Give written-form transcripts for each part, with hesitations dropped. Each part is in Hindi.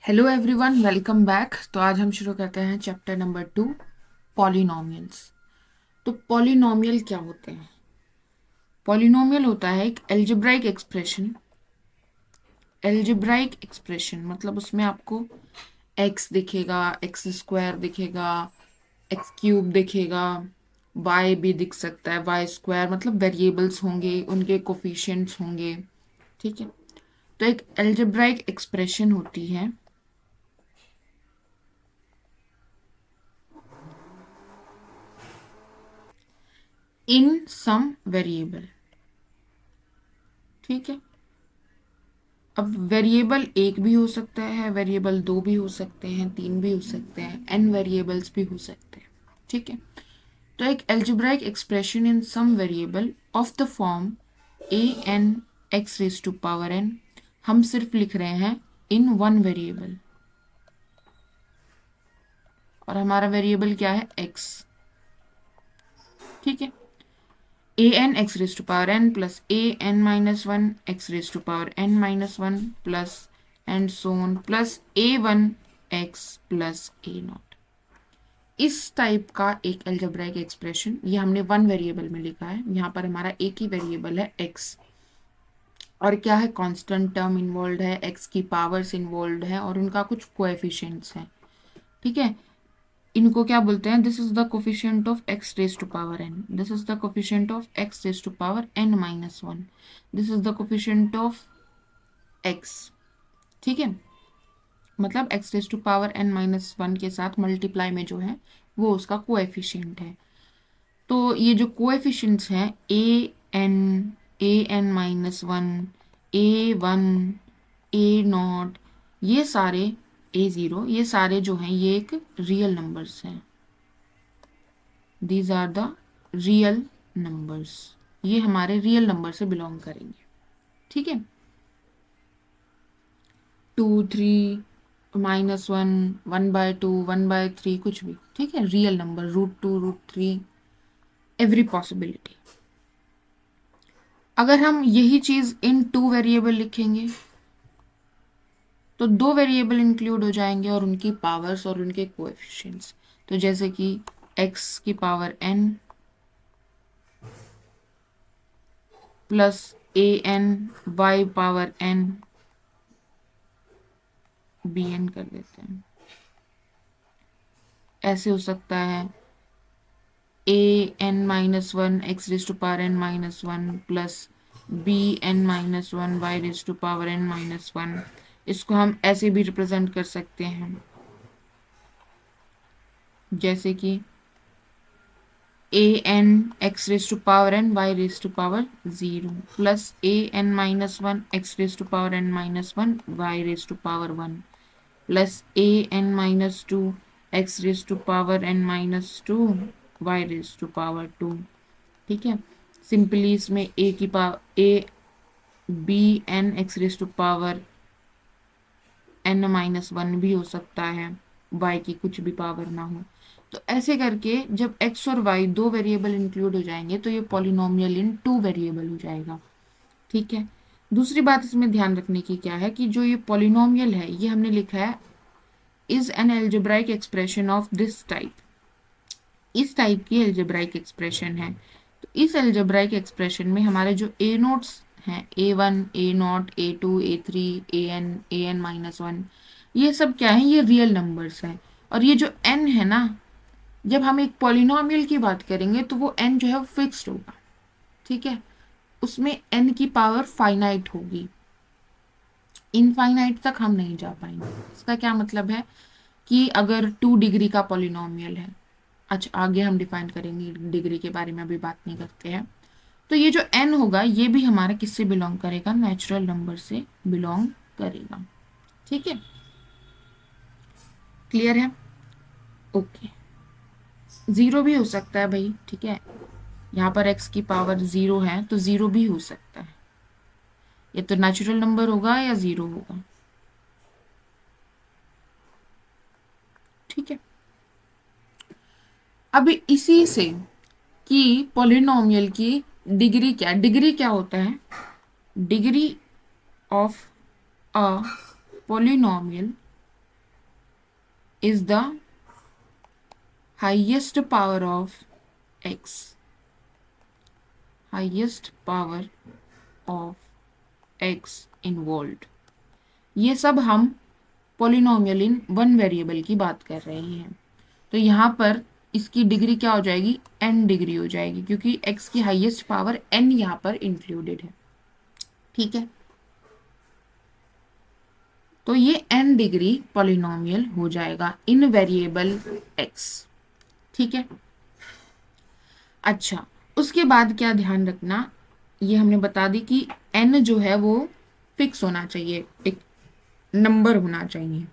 Hello everyone, welcome back. तो आज हम शुरू करते हैं चैप्टर नंबर 2, पॉलिनोमियल्स। तो पॉलिनोमियल क्या होते हैं? पॉलिनोमियल होता है एक एल्जेब्राइक एक्सप्रेशन। एल्जेब्राइक एक्सप्रेशन मतलब उसमें आपको एक्स दिखेगा, एक्स स्क्वायर दिखेगा, एक्स क्यूब दिखेगा, वाई भी दिख सकता है, वाई स्क्वायर मतलब वेरिएबल्स होंगे, उनके कोफिशिएंट्स होंगे। ठीक है। तो एक एल्जेब्राइक एक्सप्रेशन होती है इन सम वेरिएबल। ठीक है। अब वेरिएबल एक भी हो सकता है, वेरिएबल दो भी हो सकते हैं, तीन भी हो सकते हैं, एन वेरिएबल्स भी हो सकते हैं। ठीक है। तो एक algebraic expression in some variable of the form a n x raise to power n. हम सिर्फ लिख रहे हैं इन वन वेरिएबल, और हमारा वेरिएबल क्या है? एक्स। ठीक है। A n x raise to power n plus a n minus one x raise to power n minus one plus and so on plus a one x plus a naught. इस टाइप का एक एल्जेब्राइक एक्सप्रेशन, ये हमने वन वेरिएबल में लिखा है। यहाँ पर हमारा एक ही वेरिएबल है एक्स, और क्या है? कांस्टेंट टर्म इन्वॉल्व है, एक्स की पावर्स इन्वॉल्व है, और उनका कुछ कोएफिशिएंट्स हैं। ठीक है। इनको क्या बोलते हैं? This is the coefficient of x raise to power n, this is the coefficient of x raise to power n minus one, this is the coefficient of x. ठीक है। मतलब x raise to power n minus one के साथ मल्टीप्लाई में जो है वो उसका कोएफिशिएंट है। तो ये जो कोएफिशिएंट्स हैं a n minus one, a one, a naught, ये सारे, ए ज़ीरो, ये सारे जो हैं ये एक रियल नंबर्स हैं। These are the real numbers. ये हमारे रियल नंबर से बिलोंग करेंगे। ठीक है। Two, three, minus one, one by two, one by three, कुछ भी। ठीक है। Real number, root two, root three, every possibility. अगर हम यही चीज इन टू वेरिएबल लिखेंगे तो दो वेरिएबल इंक्लूड हो जाएंगे और उनकी पावर्स और उनके कोएफिशिएंट्स। तो जैसे कि x की power n plus a n y power n b n कर देते हैं। ऐसे हो सकता है a n minus one x raise to power n minus one plus b n minus one y raise to power n minus one. इसको हम ऐसे भी रिप्रेजेंट कर सकते हैं, जैसे कि a n x raise to power n y raise to power zero plus a n minus one x raise to power n minus one y raise to power one plus a n minus two x raise to power n minus two y raise to power two. ठीक है। सिंपली इसमें ए की power a b n x raise to power n minus one भी हो सकता है, वाई की कुछ भी पावर ना हो। तो ऐसे करके जब एक्स और वाई दो वेरिएबल इंक्लूड हो जाएंगे तो ये पॉलिनोमियल इन टू वेरिएबल हो जाएगा। ठीक है। दूसरी बात इसमें ध्यान रखने की क्या है कि जो ये पॉलिनोमियल है ये हमने लिखा है is an algebraic expression of this type. इस टाइप की एल्जेब्राइक एक्सप्रेशन है। तो इस एल्जेब्राइक एक्सप्रेशन में हमारे जो ए नोट्स हैं, a one, a naught, a two, a three, a n minus one, ये सब क्या है? ये रियल नंबर्स हैं। और ये जो एन है ना, जब हम एक पॉलिनोमियल की बात करेंगे तो वो एन जो है वो फिक्स्ड होगा। ठीक है। उसमें एन की पावर फाइनाइट होगी, इनफाइनाइट तक हम नहीं जा पाएंगे। इसका क्या मतलब है कि अगर 2 डिग्री का पॉलिनोमियल है, अच्छा आगे हम डिफाइन करेंगे, डिग्री के बारे में अभी बात नहीं करते हैं। तो ये जो एन होगा ये भी हमारा किससे बिलोंग करेगा? नेचुरल नंबर से बिलोंग करेगा। ठीक है। क्लियर है? ओके। जीरो भी हो सकता है भाई। ठीक है। यहाँ पर एक्स की पावर जीरो है तो जीरो भी हो सकता है। ये तो नेचुरल नंबर होगा या जीरो होगा। ठीक है। अभी इसी से कि पॉलिनोमियल की डिग्री क्या होता है? Degree of a polynomial is the highest power of x, highest power of x involved. ये सब हम पॉलिनोमियल इन वन वेरिएबल की बात कर रहे हैं। तो यहाँ पर इसकी डिग्री क्या हो जाएगी, n डिग्री हो जाएगी, क्योंकि x की हाईएस्ट पावर n यहाँ पर इंक्लूडेड है। ठीक है, तो ये n डिग्री पॉलिनोमियल हो जाएगा इन वेरिएबल x। ठीक है, अच्छा उसके बाद क्या ध्यान रखना, ये हमने बता दी कि n जो है वो फिक्स होना चाहिए, एक नंबर होना चाहिए।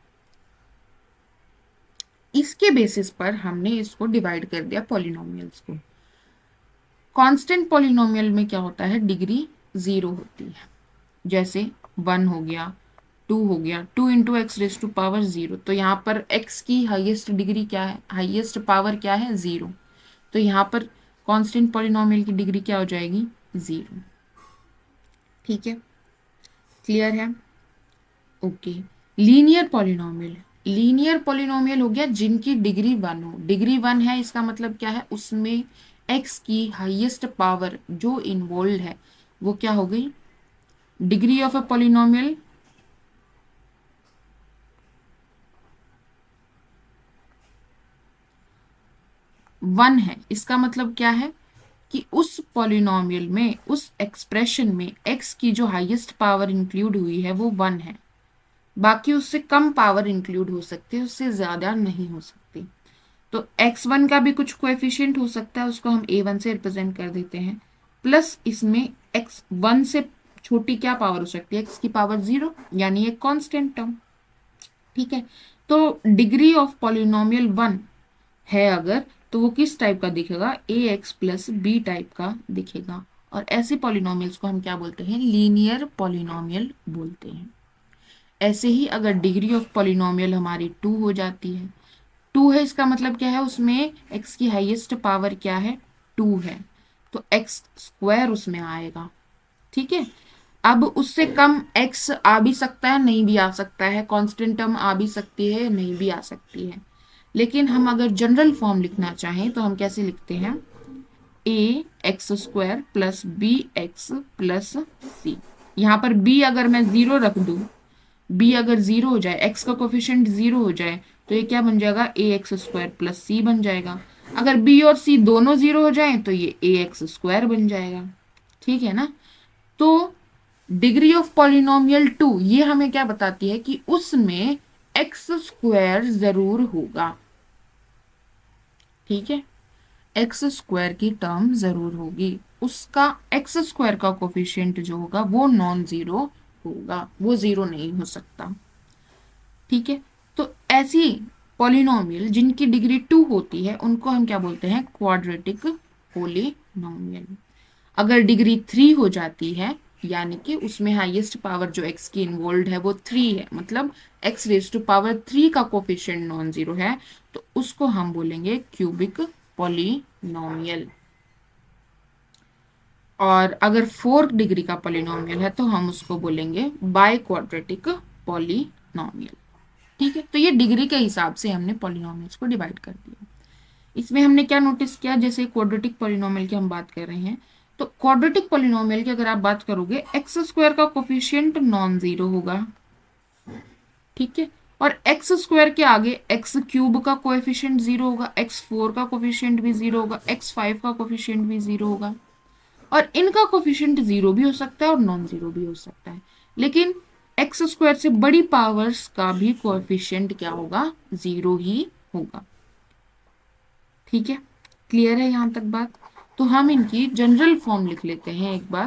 इसके बेसिस पर हमने इसको डिवाइड कर दिया पॉलिनोमियल्स को। कांस्टेंट पॉलिनोमियल में क्या होता है, डिग्री 0 होती है, जैसे 1 हो गया, 2 हो गया, 2 into x raise to power 0। तो यहाँ पर x की हाईएस्ट डिग्री क्या है, हाईएस्ट पावर क्या है, 0। तो यहाँ पर कांस्टेंट पॉलिनोमियल की डिग्री क्या हो जाएगी, 0। ठीक है, क्लियर है, okay. Linear polynomial, linear polynomial हो गया जिनकी डिग्री 1 हो। डिग्री 1 है, इसका मतलब क्या है, उसमें x की हाईएस्ट पावर जो इन्वॉल्व है वो क्या हो गई, degree of a polynomial one है। इसका मतलब क्या है कि उस पॉलिनोमियल में, उस एक्सप्रेशन में x की जो हाईएस्ट पावर इंक्लूड हुई है वो 1 है। बाकी उससे कम पावर इंक्लूड हो सकती है, उससे ज्यादा नहीं हो सकती। तो x1 का भी कुछ कोएफिशिएंट हो सकता है, उसको हम a1 से रिप्रेजेंट कर देते हैं, प्लस इसमें x1 से छोटी क्या पावर हो सकती है, x की पावर 0, यानी एक कांस्टेंट टर्म। ठीक है, तो डिग्री ऑफ पॉलिनोमियल 1 है अगर, तो वो किस टाइप का दिखेगा, ax प्लस बी टाइप का दिखेगा। और ऐसे पॉलिनोमियल्स को हम क्या बोलते हैं, लीनियर पॉलिनोमियल बोलते हैं। ऐसे ही अगर डिग्री ऑफ पॉलिनोमियल हमारी 2 हो जाती है, 2 है इसका मतलब क्या है, उसमें x की हाईएस्ट पावर क्या है, 2 है, तो x स्क्वायर उसमें आएगा। ठीक है, अब उससे कम x आ भी सकता है, नहीं भी आ सकता है, कांस्टेंट टर्म आ भी सकती है, नहीं भी आ सकती है। लेकिन हम अगर जनरल फॉर्म लिखना चाहें तो हम कैसे लिखते हैं, a x square plus b x plus c. यहाँ पर b अगर मैं 0 रख दूं, b अगर 0 हो जाए, x का कोफिशिएंट 0 हो जाए, तो ये क्या बन जाएगा, ए एक्स स्क्वायर प्लस सी बन जाएगा। अगर b और c दोनों 0 हो जाए तो ये ए एक्स स्क्वायर बन जाएगा। ठीक है ना, तो डिग्री ऑफ पॉलिनोमियल 2 ये हमें क्या बताती है कि उसमें एक्स स्क्वायर जरूर होगा। ठीक है, एक्स स्क्वायर की टर्म जरूर होगी, उसका एक्स स्क्वायर का कोफिशिएंट जो होगा वो नॉन जीरो होगा, वो 0 नहीं हो सकता। ठीक है, तो ऐसी पॉलिनोमियल जिनकी डिग्री 2 होती है उनको हम क्या बोलते हैं, क्वाड्रेटिक पॉलिनोमियल। अगर डिग्री 3 हो जाती है, यानी कि उसमें हाईएस्ट पावर जो x की इन्वॉल्व है वो 3 है, मतलब x रेज टू पावर 3 का कोफिशिएंट नॉन जीरो है, तो उसको हम बोलेंगे क्यूबिक पॉलिनोमियल। और अगर 4 डिग्री का पॉलिनोमियल है तो हम उसको बोलेंगे बाय क्वाड्रेटिक पॉलिनोमियल। ठीक है, तो ये डिग्री के हिसाब से हमने पॉलिनोमियल्स को डिवाइड कर दिया। इसमें हमने क्या नोटिस किया, जैसे क्वाड्रेटिक पॉलिनोमियल की हम बात कर रहे हैं, तो क्वाड्रेटिक पॉलिनोमियल की अगर आप बात करोगे, एक्स स्क्वायर का कोफिशिएंट नॉन जीरो होगा। ठीक है, और एक्स स्क्वायर के आगे एक्स क्यूब का कोएफिशिएंट 0 होगा, x4 का कोफिशिएंट भी 0 होगा, x5 का कोफिशिएंट भी 0 होगा। और इनका कोफिशिएंट 0 भी हो सकता है और नॉन जीरो भी हो सकता है, लेकिन एक्स स्क्वायर से बड़ी पावर्स का भी कोएफिशिएंट क्या होगा, 0 ही होगा। ठीक है, क्लियर है यहां तक बात। तो हम इनकी जनरल फॉर्म लिख लेते हैं एक बार,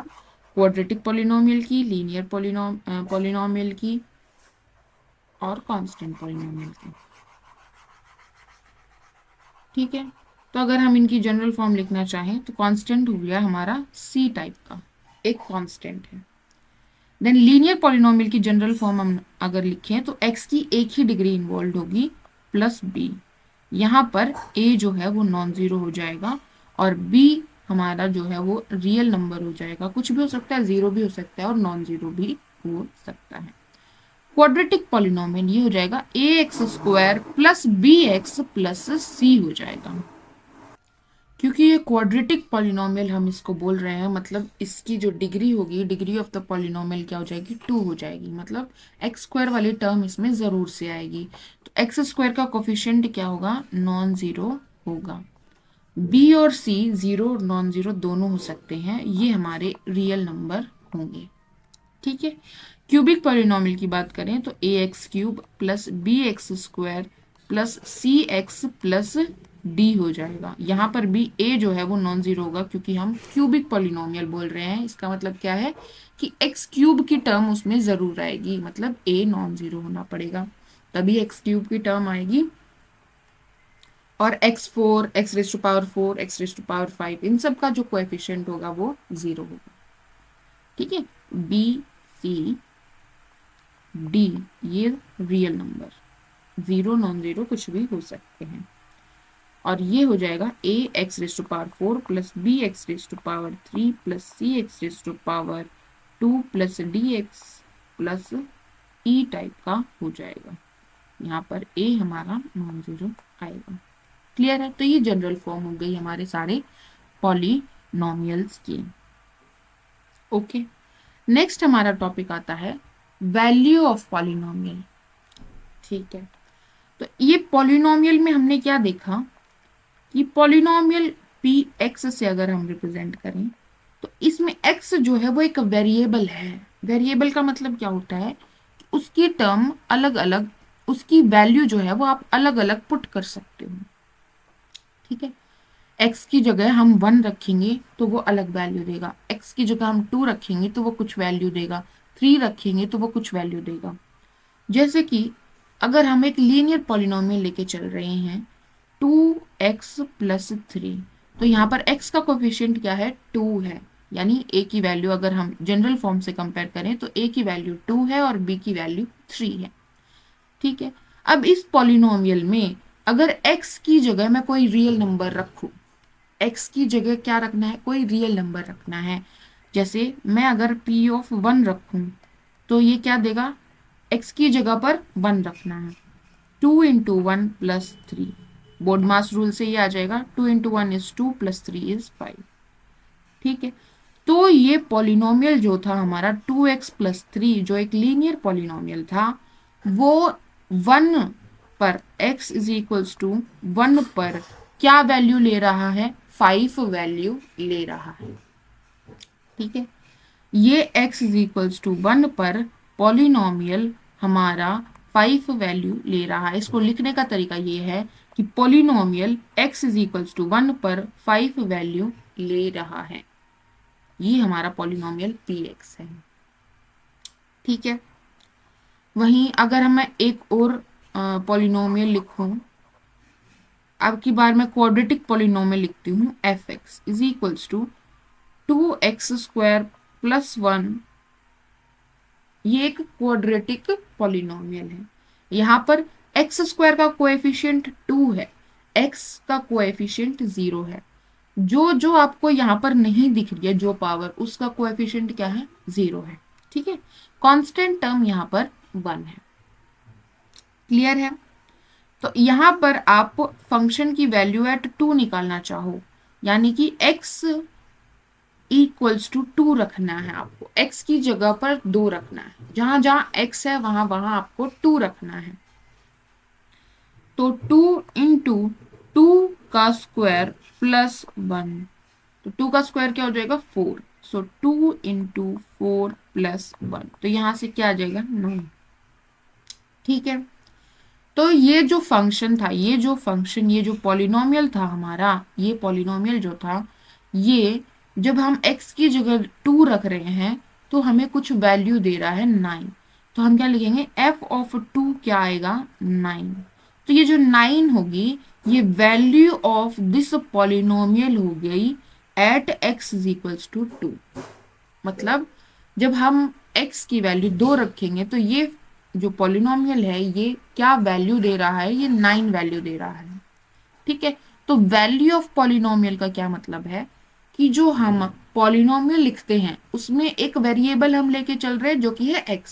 क्वाड्रेटिक पॉलिनोमियल की, लीनियर पॉलिनोमियल की और कांस्टेंट पॉलिनोमियल की। ठीक है, तो अगर हम इनकी जनरल फॉर्म लिखना चाहें तो कांस्टेंट हो गया हमारा सी टाइप का, एक कांस्टेंट है। देन लीनियर पॉलिनोमियल की जनरल फॉर्म हम अगर लिखें तो x की एक ही डिग्री इन्वॉल्व होगी प्लस b। यहाँ पर a जो है वो नॉन जीरो हो जाएगा और b हमारा जो है वो रियल नंबर हो जाएगा, कुछ भी हो सकता है, 0 भी हो सकता है और नॉन जीरो भी हो सकता है। क्वाड्रेटिक पॉलिनोमियल ये हो जाएगा a x square plus b x plus c हो जाएगा। क्योंकि ये क्वाड्रेटिक पॉलिनोमियल हम इसको बोल रहे हैं, मतलब इसकी जो डिग्री होगी, डिग्री ऑफ द पॉलिनोमियल क्या हो जाएगी, 2 हो जाएगी, मतलब एक्स स्क्वायर वाली टर्म इसमें जरूर से आएगी। तो एक्स स्क्वायर का कोफिशिएंट क्या होगा, नॉन जीरो होगा। बी और सी जीरो और नॉन जीरो दोनों हो सकते हैं, ये हमारे रियल नंबर होंगे। ठीक है। क्यूबिक पॉलिनोमियल की बात करें तो a x cube plus b x square plus c x plus d हो जाएगा। यहाँ पर भी ए जो है वो नॉन जीरो होगा, क्योंकि हम क्यूबिक पॉलिनोमियल बोल रहे हैं। इसका मतलब क्या है कि एक्स क्यूब की टर्म उसमें जरूर आएगी, मतलब ए नॉन जीरो होना पड़ेगा, तभी एक्स क्यूब की टर्म आएगी। और x four, x raise to power four, x raise to power five, इन सब का जो कोएफिशिएंट होगा वो जीरो होगा। ठीक है। बी सी डी ये real number, zero non zero कुछ भी हो सकते हैं। और ये हो जाएगा a x raise to power four plus b x raise to power three plus c x raise to power two plus d x plus e type का हो जाएगा। यहाँ पर ए हमारा नॉन जीरो आएगा। क्लियर है। तो ये जनरल फॉर्म हो गई हमारे सारे पॉलिनोमियल्स की। ओके। नेक्स्ट हमारा टॉपिक आता है वैल्यू ऑफ पॉलिनोमियल। ठीक है। तो ये पॉलिनोमियल में हमने क्या देखा कि पॉलिनोमियल पी एक्स से अगर हम रिप्रेजेंट करें तो इसमें एक्स जो है वो एक वेरिएबल है। वेरिएबल का मतलब क्या होता है कि उसकी टर्म अलग अलग, उसकी वैल्यू जो है वो आप अलग अलग पुट कर सकते हो। ठीक है। एक्स की जगह हम वन रखेंगे तो वो अलग वैल्यू देगा, एक्स की जगह हम टू रखेंगे तो वो कुछ वैल्यू देगा, थ्री रखेंगे तो वो कुछ वैल्यू देगा। जैसे कि अगर हम एक लीनियर पॉलिनोमियल लेके चल रहे हैं 2x प्लस थ्री, तो यहाँ पर x का कोफिशिएंट क्या है, 2 है, यानी a की वैल्यू अगर हम जनरल फॉर्म से कंपेयर करें तो a की वैल्यू 2 है और b की वैल्यू 3 है। ठीक है। अब इस पॉलिनोमियल में अगर x की जगह मैं कोई रियल नंबर रखूं, x की जगह क्या रखना है, कोई रियल नंबर रखना है। जैसे मैं अगर p ऑफ वन रखूं तो ये क्या देगा, x की जगह पर वन रखना है, 2 into one plus three, BODMAS rule से ये आ जाएगा 2 into one is 2 plus three is 5। ठीक है। तो ये पॉलिनोमियल जो था हमारा 2x प्लस थ्री, जो एक लीनियर पॉलिनोमियल था, वो वन पर x is equals to one पर क्या वैल्यू ले रहा है, 5 वैल्यू ले रहा है। ठीक है। ये x is equals to one पर पॉलिनोमियल हमारा 5 वैल्यू ले रहा है। इसको लिखने का तरीका ये है कि polynomial x is equals to one पर 5 वैल्यू ले रहा है। ये हमारा पॉलिनोमियल px है। ठीक है। वहीं अगर मैं एक और पॉलिनोमियल लिखूं, अब की बार मैं क्वाड्रेटिक पॉलिनोमियल लिखती हूँ f x is equals to 2x² plus one. ये एक क्वाड्रेटिक पॉलिनोमियल है। यहाँ पर एक्स स्क्वायर का कोएफिशिएंट 2 है, x का कोएफिशिएंट 0 है। जो जो आपको यहाँ पर नहीं दिख रही है जो पावर, उसका कोएफिशिएंट क्या है, 0 है। ठीक है। कांस्टेंट टर्म यहाँ पर 1 है। क्लियर है। तो यहाँ पर आप फंक्शन की वैल्यू एट 2 निकालना चाहो, यानी कि x इक्वल्स टू 2 रखना है आपको, x की जगह पर 2 रखना है, जहां जहां x है वहां वहां आपको 2 रखना है। तो 2 इंटू 2 का स्क्वायर प्लस वन, तो 2 का स्क्वायर क्या हो जाएगा, 4। सो 2 इंटू 4 प्लस वन, तो यहां से क्या आ जाएगा, 9। ठीक है। तो ये जो फंक्शन था, ये जो फंक्शन, ये जो पॉलिनोमियल था हमारा, ये पॉलिनोमियल जो था, ये जब हम x की जगह 2 रख रहे हैं तो हमें कुछ वैल्यू दे रहा है 9। तो हम क्या लिखेंगे, f ऑफ 2 क्या आएगा, 9। तो ये जो 9 होगी, ये वैल्यू ऑफ दिस पॉलिनोमियल हो गई at x is equals to 2। मतलब जब हम x की वैल्यू 2 रखेंगे तो ये जो पॉलिनोमियल है ये क्या वैल्यू दे रहा है, ये 9 वैल्यू दे रहा है। ठीक है। तो वैल्यू ऑफ पॉलिनोमियल का क्या मतलब है कि जो हम पॉलिनोमियल लिखते हैं उसमें एक वेरिएबल हम लेके चल रहे हैं जो कि है x।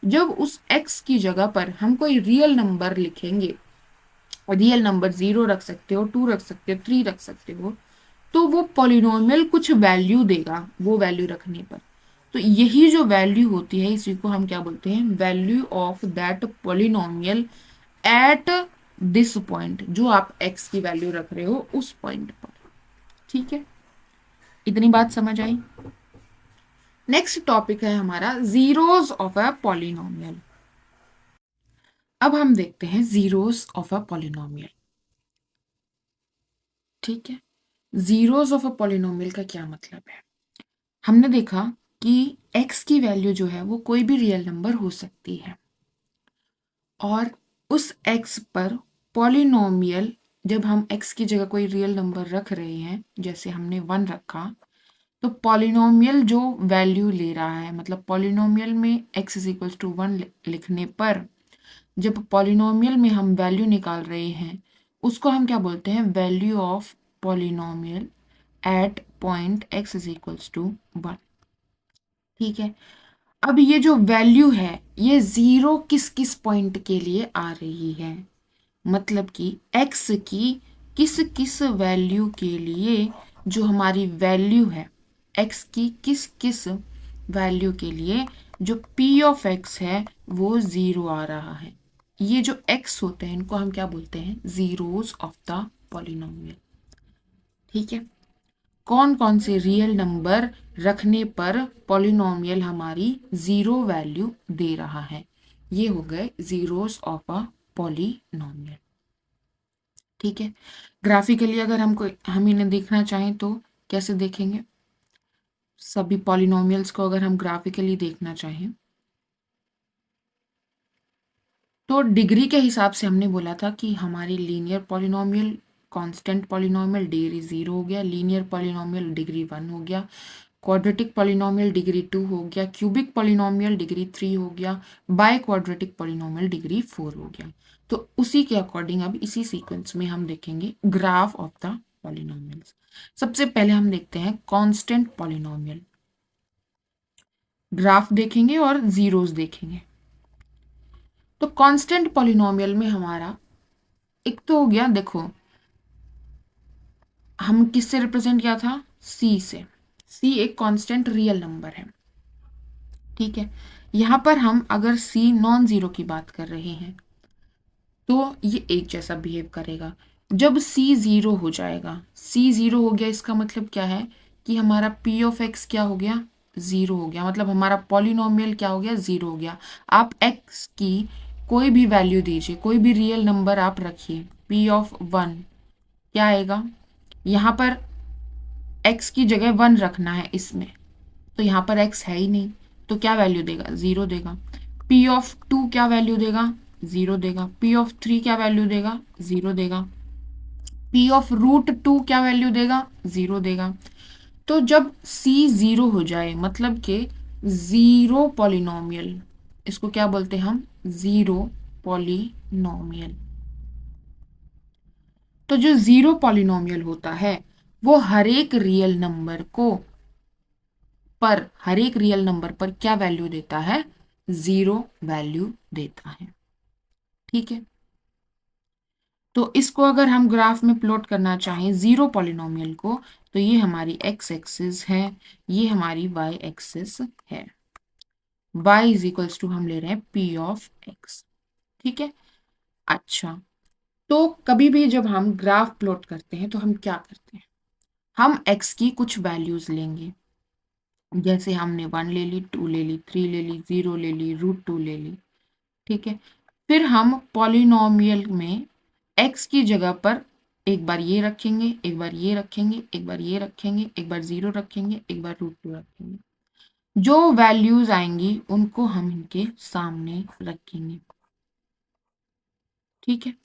जब उस x की जगह पर हम कोई रियल नंबर लिखेंगे, रियल नंबर 0 रख सकते हो, 2 रख सकते हो, 3 रख सकते हो, तो वो पॉलिनोमियल कुछ वैल्यू देगा वो वैल्यू रखने पर। तो यही जो वैल्यू होती है इसी को हम क्या बोलते हैं, value of that polynomial at this point, जो आप x की वैल्यू रख रहे हो उस पॉइंट पर। ठीक है, इतनी बात समझ आई। नेक्स्ट टॉपिक है हमारा जीरोस ऑफ अ पॉलिनोमियल। अब हम देखते हैं जीरोस ऑफ अ पॉलिनोमियल। ठीक है, जीरोस ऑफ अ पॉलिनोमियल का क्या मतलब है। हमने देखा कि x की वैल्यू जो है वो कोई भी रियल नंबर हो सकती है, और उस x पर पॉलिनोमियल, जब हम x की जगह कोई रियल नंबर रख रहे हैं, जैसे हमने 1 रखा, तो पॉलिनोमियल जो वैल्यू ले रहा है, मतलब पॉलिनोमियल में x इज इक्वल्स टू 1 लिखने पर जब पॉलिनोमियल में हम वैल्यू निकाल रहे हैं, उसको हम क्या बोलते हैं, value of polynomial at point x is equals to 1। ठीक है, अब ये जो वैल्यू है ये जीरो किस किस पॉइंट के लिए आ रही है, मतलब कि x की किस किस वैल्यू के लिए, जो हमारी वैल्यू है x की किस किस वैल्यू के लिए जो p ऑफ x है वो जीरो आ रहा है। ये जो x होते हैं इनको हम क्या बोलते हैं, जीरोस ऑफ द पॉलिनोमियल। ठीक है, कौन कौन से रियल नंबर रखने पर पॉलिनोमियल हमारी जीरो वैल्यू दे रहा है, ये हो गए जीरोस ऑफ अ पॉलिनोमियल। ठीक है, ग्राफिकली अगर हम इन्हें देखना चाहें तो कैसे देखेंगे, सभी पॉलिनोमियल्स को अगर हम ग्राफिकली देखना चाहें तो डिग्री के हिसाब से हमने बोला था कि हमारी linear polynomial, constant polynomial degree 0 हो गया, लीनियर पॉलिनोमियल डिग्री 1 हो गया, क्वाड्रेटिक पॉलिनोमियल डिग्री 2 हो गया, क्यूबिक पॉलिनोमियल डिग्री 3 हो गया, बाय क्वाड्रेटिक पॉलिनोमियल डिग्री 4 हो गया। तो उसी के अकॉर्डिंग अब इसी सीक्वेंस में हम देखेंगे ग्राफ ऑफ द पॉलिनोमियल्स। सबसे पहले हम देखते हैं कांस्टेंट पॉलिनोमियल, ग्राफ देखेंगे और जीरोस देखेंगे। तो कांस्टेंट पॉलिनोमियल में हमारा एक तो हो गया, देखो हम किससे रिप्रेजेंट किया था, c से। c एक कांस्टेंट रियल नंबर है। ठीक है, यहां पर हम अगर c नॉन जीरो की बात कर रहे हैं तो ये एक जैसा बिहेव करेगा। जब c जीरो हो जाएगा, c जीरो हो गया, इसका मतलब क्या है कि हमारा p ऑफ x क्या हो गया, जीरो हो गया, मतलब हमारा पॉलिनोमियल क्या हो गया, जीरो हो गया। आप x की कोई भी वैल्यू दीजिए, कोई भी रियल नंबर आप रखिए, p ऑफ 1 क्या आएगा, यहाँ पर x की जगह 1 रखना है इसमें, तो यहाँ पर x है ही नहीं, तो क्या वैल्यू देगा, जीरो देगा। p ऑफ 2 क्या वैल्यू देगा, जीरो देगा। p ऑफ 3 क्या वैल्यू देगा, जीरो देगा। p ऑफ रूट 2 क्या वैल्यू देगा, जीरो देगा। तो जब c जीरो हो जाए, मतलब कि जीरो पॉलिनोमियल, इसको क्या बोलते हैं हम, जीरो पॉलिनोमियल। तो जो जीरो पॉलिनोमियल होता है वो हर एक रियल नंबर पर क्या वैल्यू देता है, जीरो वैल्यू देता है। ठीक है, तो इसको अगर हम ग्राफ में प्लॉट करना चाहें जीरो पॉलिनोमियल को, तो ये हमारी x एक्सिस है, ये हमारी y एक्सिस है। y इज इक्वल्स टू हम ले रहे हैं p ऑफ x। ठीक है, अच्छा, तो कभी भी जब हम ग्राफ प्लॉट करते हैं तो हम क्या करते हैं, हम x की कुछ वैल्यूज लेंगे, जैसे हमने 1 ले ली, 2 ले ली, 3 ले ली, 0 ले ली, रूट 2 ले ली। ठीक है, फिर हम पॉलिनोमियल में x की जगह पर एक बार ये रखेंगे, एक बार ये रखेंगे, एक बार ये रखेंगे, एक बार 0 रखेंगे, एक बार रूट 2 रखेंगे। जो वैल्यूज आएंगी उनको हम इनके सामने रखेंगे। ठीक है,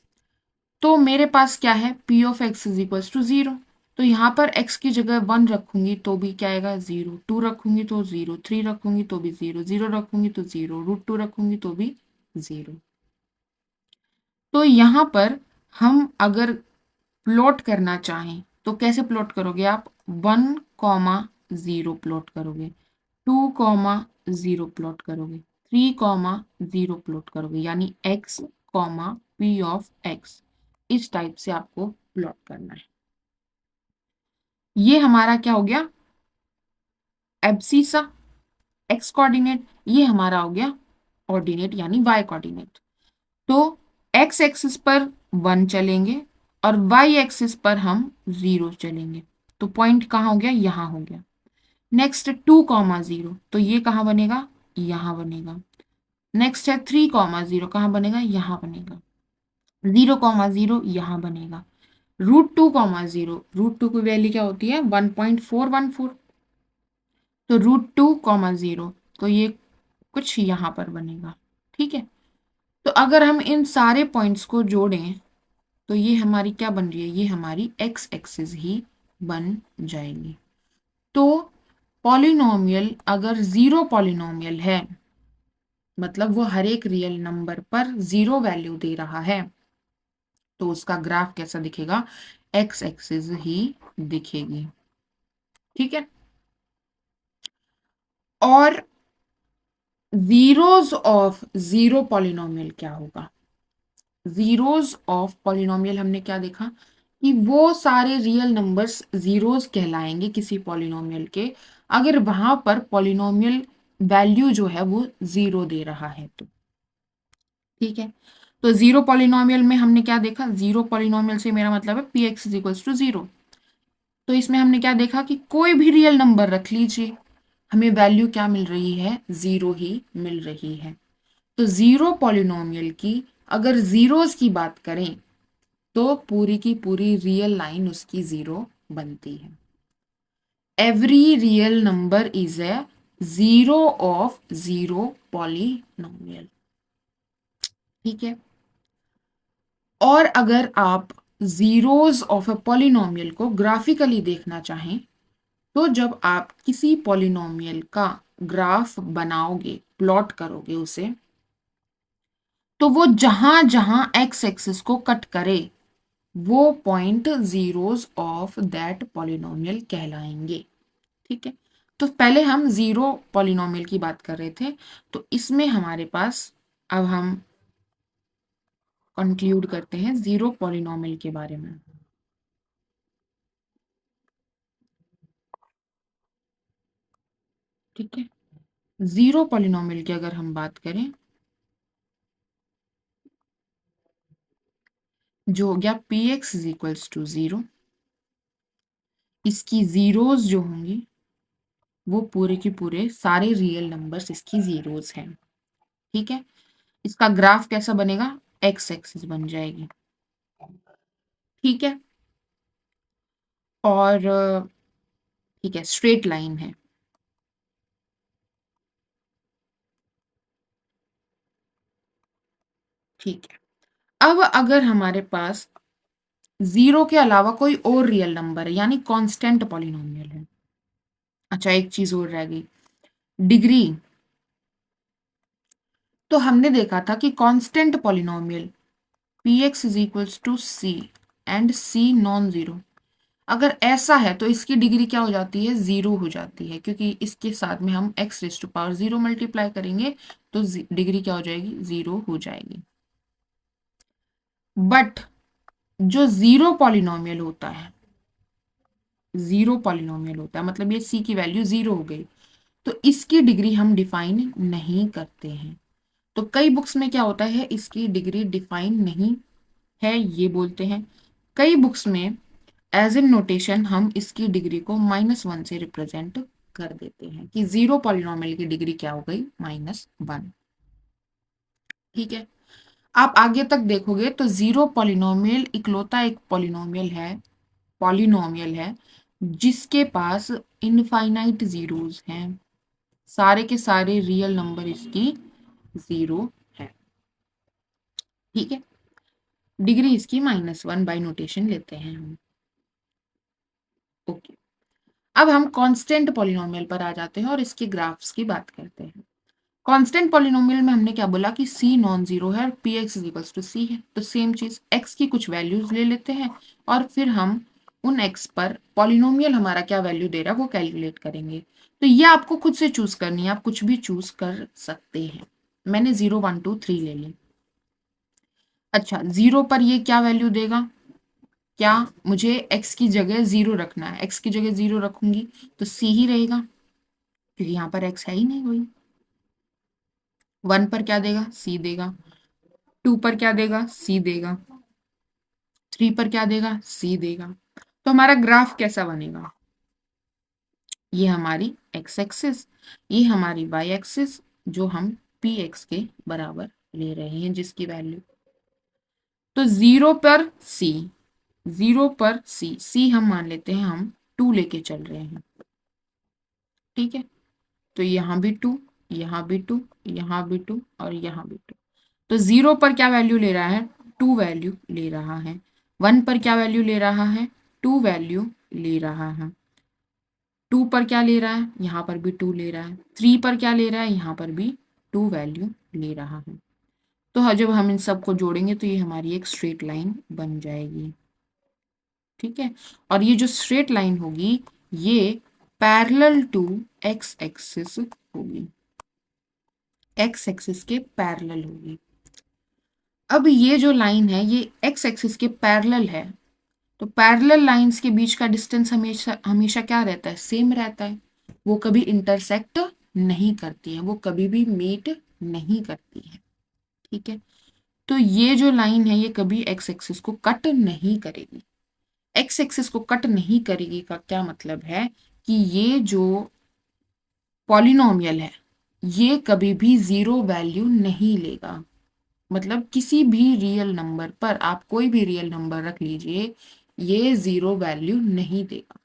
तो मेरे पास क्या है, p of x is equals to 0। तो यहाँ पर x की जगह 1 रखूंगी तो भी क्या आएगा, 0, 2 रखूंगी तो 0, 3 रखूंगी तो भी 0, 0 रखूंगी तो 0, रूट 2 रखूंगी तो भी 0। तो यहाँ पर हम अगर प्लॉट करना चाहें तो कैसे प्लॉट करोगे आप, 1, 0 प्लॉट करोगे, 2, 0 प्लॉट करोगे। 3,0 प्लॉट करोगे, यानी x, p ऑफ x, इस टाइप से आपको प्लॉट करना है। ये हमारा क्या हो गया, एब्सिसा x कोऑर्डिनेट, ये हमारा हो गया ऑर्डिनेट यानी y कोऑर्डिनेट। तो x एक्सिस पर 1 चलेंगे और y एक्सिस पर हम 0 चलेंगे। तो पॉइंट कहाँ हो गया, यहाँ हो गया। नेक्स्ट 2,0, तो ये कहाँ बनेगा, यहाँ बनेगा। नेक्स्ट है 3,0, कहाँ बनेगा, यहाँ बनेगा। 0,0 यहाँ बनेगा। √2,0, √2 की वैल्यू क्या होती है, 1.414। तो √2,0, तो ये कुछ यहाँ पर बनेगा। ठीक है, तो अगर हम इन सारे पॉइंट्स को जोड़ें तो ये हमारी क्या बन रही है, ये हमारी x एक्सिस ही बन जाएगी। तो पॉलिनोमियल अगर जीरो पॉलिनोमियल है, मतलब वो हर एक रियल नंबर पर 0 वैल्यू दे रहा है, तो उसका ग्राफ कैसा दिखेगा, x एक्सिस ही दिखेगी। ठीक है, और जीरोज ऑफ जीरो पॉलिनोमियल क्या होगा, जीरोज ऑफ पॉलिनोमियल हमने क्या देखा कि वो सारे रियल नंबर्स जीरोज कहलाएंगे किसी पॉलिनोमियल के, अगर वहां पर पॉलिनोमियल वैल्यू जो है वो 0 दे रहा है तो। ठीक है, तो जीरो पॉलिनोमियल में हमने क्या देखा, जीरो पॉलिनोमियल से मेरा मतलब है p x is equals to 0। तो इसमें हमने क्या देखा कि कोई भी रियल नंबर रख लीजिए, हमें वैल्यू क्या मिल रही है, 0 ही मिल रही है। तो जीरो पॉलिनोमियल की अगर जीरोस की बात करें तो पूरी की पूरी रियल लाइन उसकी 0 बनती है। Every real number is a zero of zero polynomial. ठीक है, और अगर आप जीरोस ऑफ ए पॉलिनोमियल को ग्राफिकली देखना चाहें, तो जब आप किसी पॉलिनोमियल का ग्राफ बनाओगे, प्लॉट करोगे उसे, तो वो जहां जहां एक्स एक्सिस को कट करे वो point zeros of that polynomial कहलाएंगे। ठीक है, तो पहले हम जीरो पॉलिनोमियल की बात कर रहे थे, तो इसमें हमारे पास, अब हम कंक्लूड करते हैं जीरो पॉलिनोमियल के बारे में। ठीक है, जीरो पॉलिनोमियल की अगर हम बात करें, जो हो गया p x is equals to 0, इसकी जीरोस जो होंगी वो पूरे के पूरे सारे रियल नंबर्स इसकी जीरोस हैं। ठीक है, इसका ग्राफ कैसा बनेगा, एक्स एक्सिस बन जाएगी। ठीक है, और ठीक है, स्ट्रेट लाइन है। ठीक है, अब अगर हमारे पास 0 के अलावा कोई और रियल नंबर है, यानी कांस्टेंट पॉलिनोमियल है। अच्छा, एक चीज और रह गई, डिग्री। तो हमने देखा था कि constant polynomial p x is equals to c and c non zero, अगर ऐसा है तो इसकी डिग्री क्या हो जाती है, 0 हो जाती है, क्योंकि इसके साथ में हम x raise to power 0 multiply करेंगे तो डिग्री क्या हो जाएगी, 0 हो जाएगी। बट जो जीरो पॉलिनोमियल होता है, जीरो पॉलिनोमियल होता है मतलब ये c की वैल्यू 0 हो गई, तो इसकी डिग्री हम डिफाइन नहीं करते हैं। तो कई बुक्स में क्या होता है, इसकी डिग्री डिफाइन नहीं है ये बोलते हैं। कई बुक्स में एज इन नोटेशन हम इसकी डिग्री को -1 से रिप्रेजेंट कर देते हैं कि जीरो पॉलिनोमियल की डिग्री क्या हो गई, -1। ठीक है, आप आगे तक देखोगे तो जीरो पॉलिनोमियल इकलौता एक पॉलिनोमियल है जिसके पास इनफाइनाइट जीरोस हैं, सारे के सारे रियल नंबर इसकी 0 है। ठीक है, डिग्री इसकी -1 बाय नोटेशन लेते हैं हम। ओके, अब हम कांस्टेंट पॉलिनोमियल पर आ जाते हैं और इसके ग्राफ्स की बात करते हैं। कांस्टेंट पॉलिनोमियल में हमने क्या बोला कि c नॉन जीरो है और p x is equals to c है, तो सेम चीज x की कुछ वैल्यूज ले लेते हैं और फिर हम उन x पर पॉलिनोमियल हमारा क्या वैल्यू दे रहा है वो कैलकुलेट करेंगे। तो ये आपको खुद से चूज करनी है, आप कुछ भी चूज कर सकते हैं। मैंने 0 1 2 3 ले ली। अच्छा, 0 पर ये क्या वैल्यू देगा? क्या मुझे x की जगह 0 रखना है? x की जगह 0 रखूंगी तो c ही रहेगा, क्योंकि यहाँ पर x है ही नहीं कोई। 1 पर क्या देगा? c देगा। 2 पर क्या देगा? c देगा। 3 पर क्या देगा? c देगा। तो हमारा ग्राफ कैसा बनेगा? ये हमारी x एक्सिस, ये हमारी y एक्सिस, जो हम px के बराबर ले रहे हैं जिसकी वैल्यू। तो 0 पर c, 0 पर c हम मान लेते हैं, हम 2 लेके चल रहे हैं। ठीक है, तो यहाँ भी 2, यहाँ भी 2, यहाँ भी 2 और यहाँ भी 2। तो 0 पर क्या वैल्यू ले रहा है? 2 वैल्यू ले रहा है। 1 पर क्या वैल्यू ले रहा है? 2 वैल्यू ले रहा है। 2 पर क्या ले रहा है? यहाँ पर भी 2 ले रहा है। 3 पर क्या ले रहा है? यहाँ पर भी 2 वैल्यू ले रहा है। तो जब हम इन सबको जोड़ेंगे तो ये हमारी एक स्ट्रेट लाइन बन जाएगी। ठीक है, और ये जो स्ट्रेट लाइन होगी ये पैरेलल टू एक्स एक्सिस होगी, एक्स एक्सिस के पैरेलल होगी। अब ये जो लाइन है ये एक्स एक्सिस के पैरेलल है, तो पैरेलल लाइंस के बीच का डिस्टेंस हमेशा हमेशा क्या रहता है? सेम रहता है। वो कभी इंटरसेक्ट नहीं करती है, वो कभी भी मीट नहीं करती है। ठीक है, तो ये जो लाइन है ये कभी एक्स एक्सिस को कट नहीं करेगी। एक्स एक्सिस को कट नहीं करेगी का क्या मतलब है? कि ये जो पॉलिनोमियल है ये कभी भी 0 वैल्यू नहीं लेगा। मतलब किसी भी रियल नंबर पर आप कोई भी रियल नंबर रख लीजिए, ये 0 वैल्यू नहीं देगा।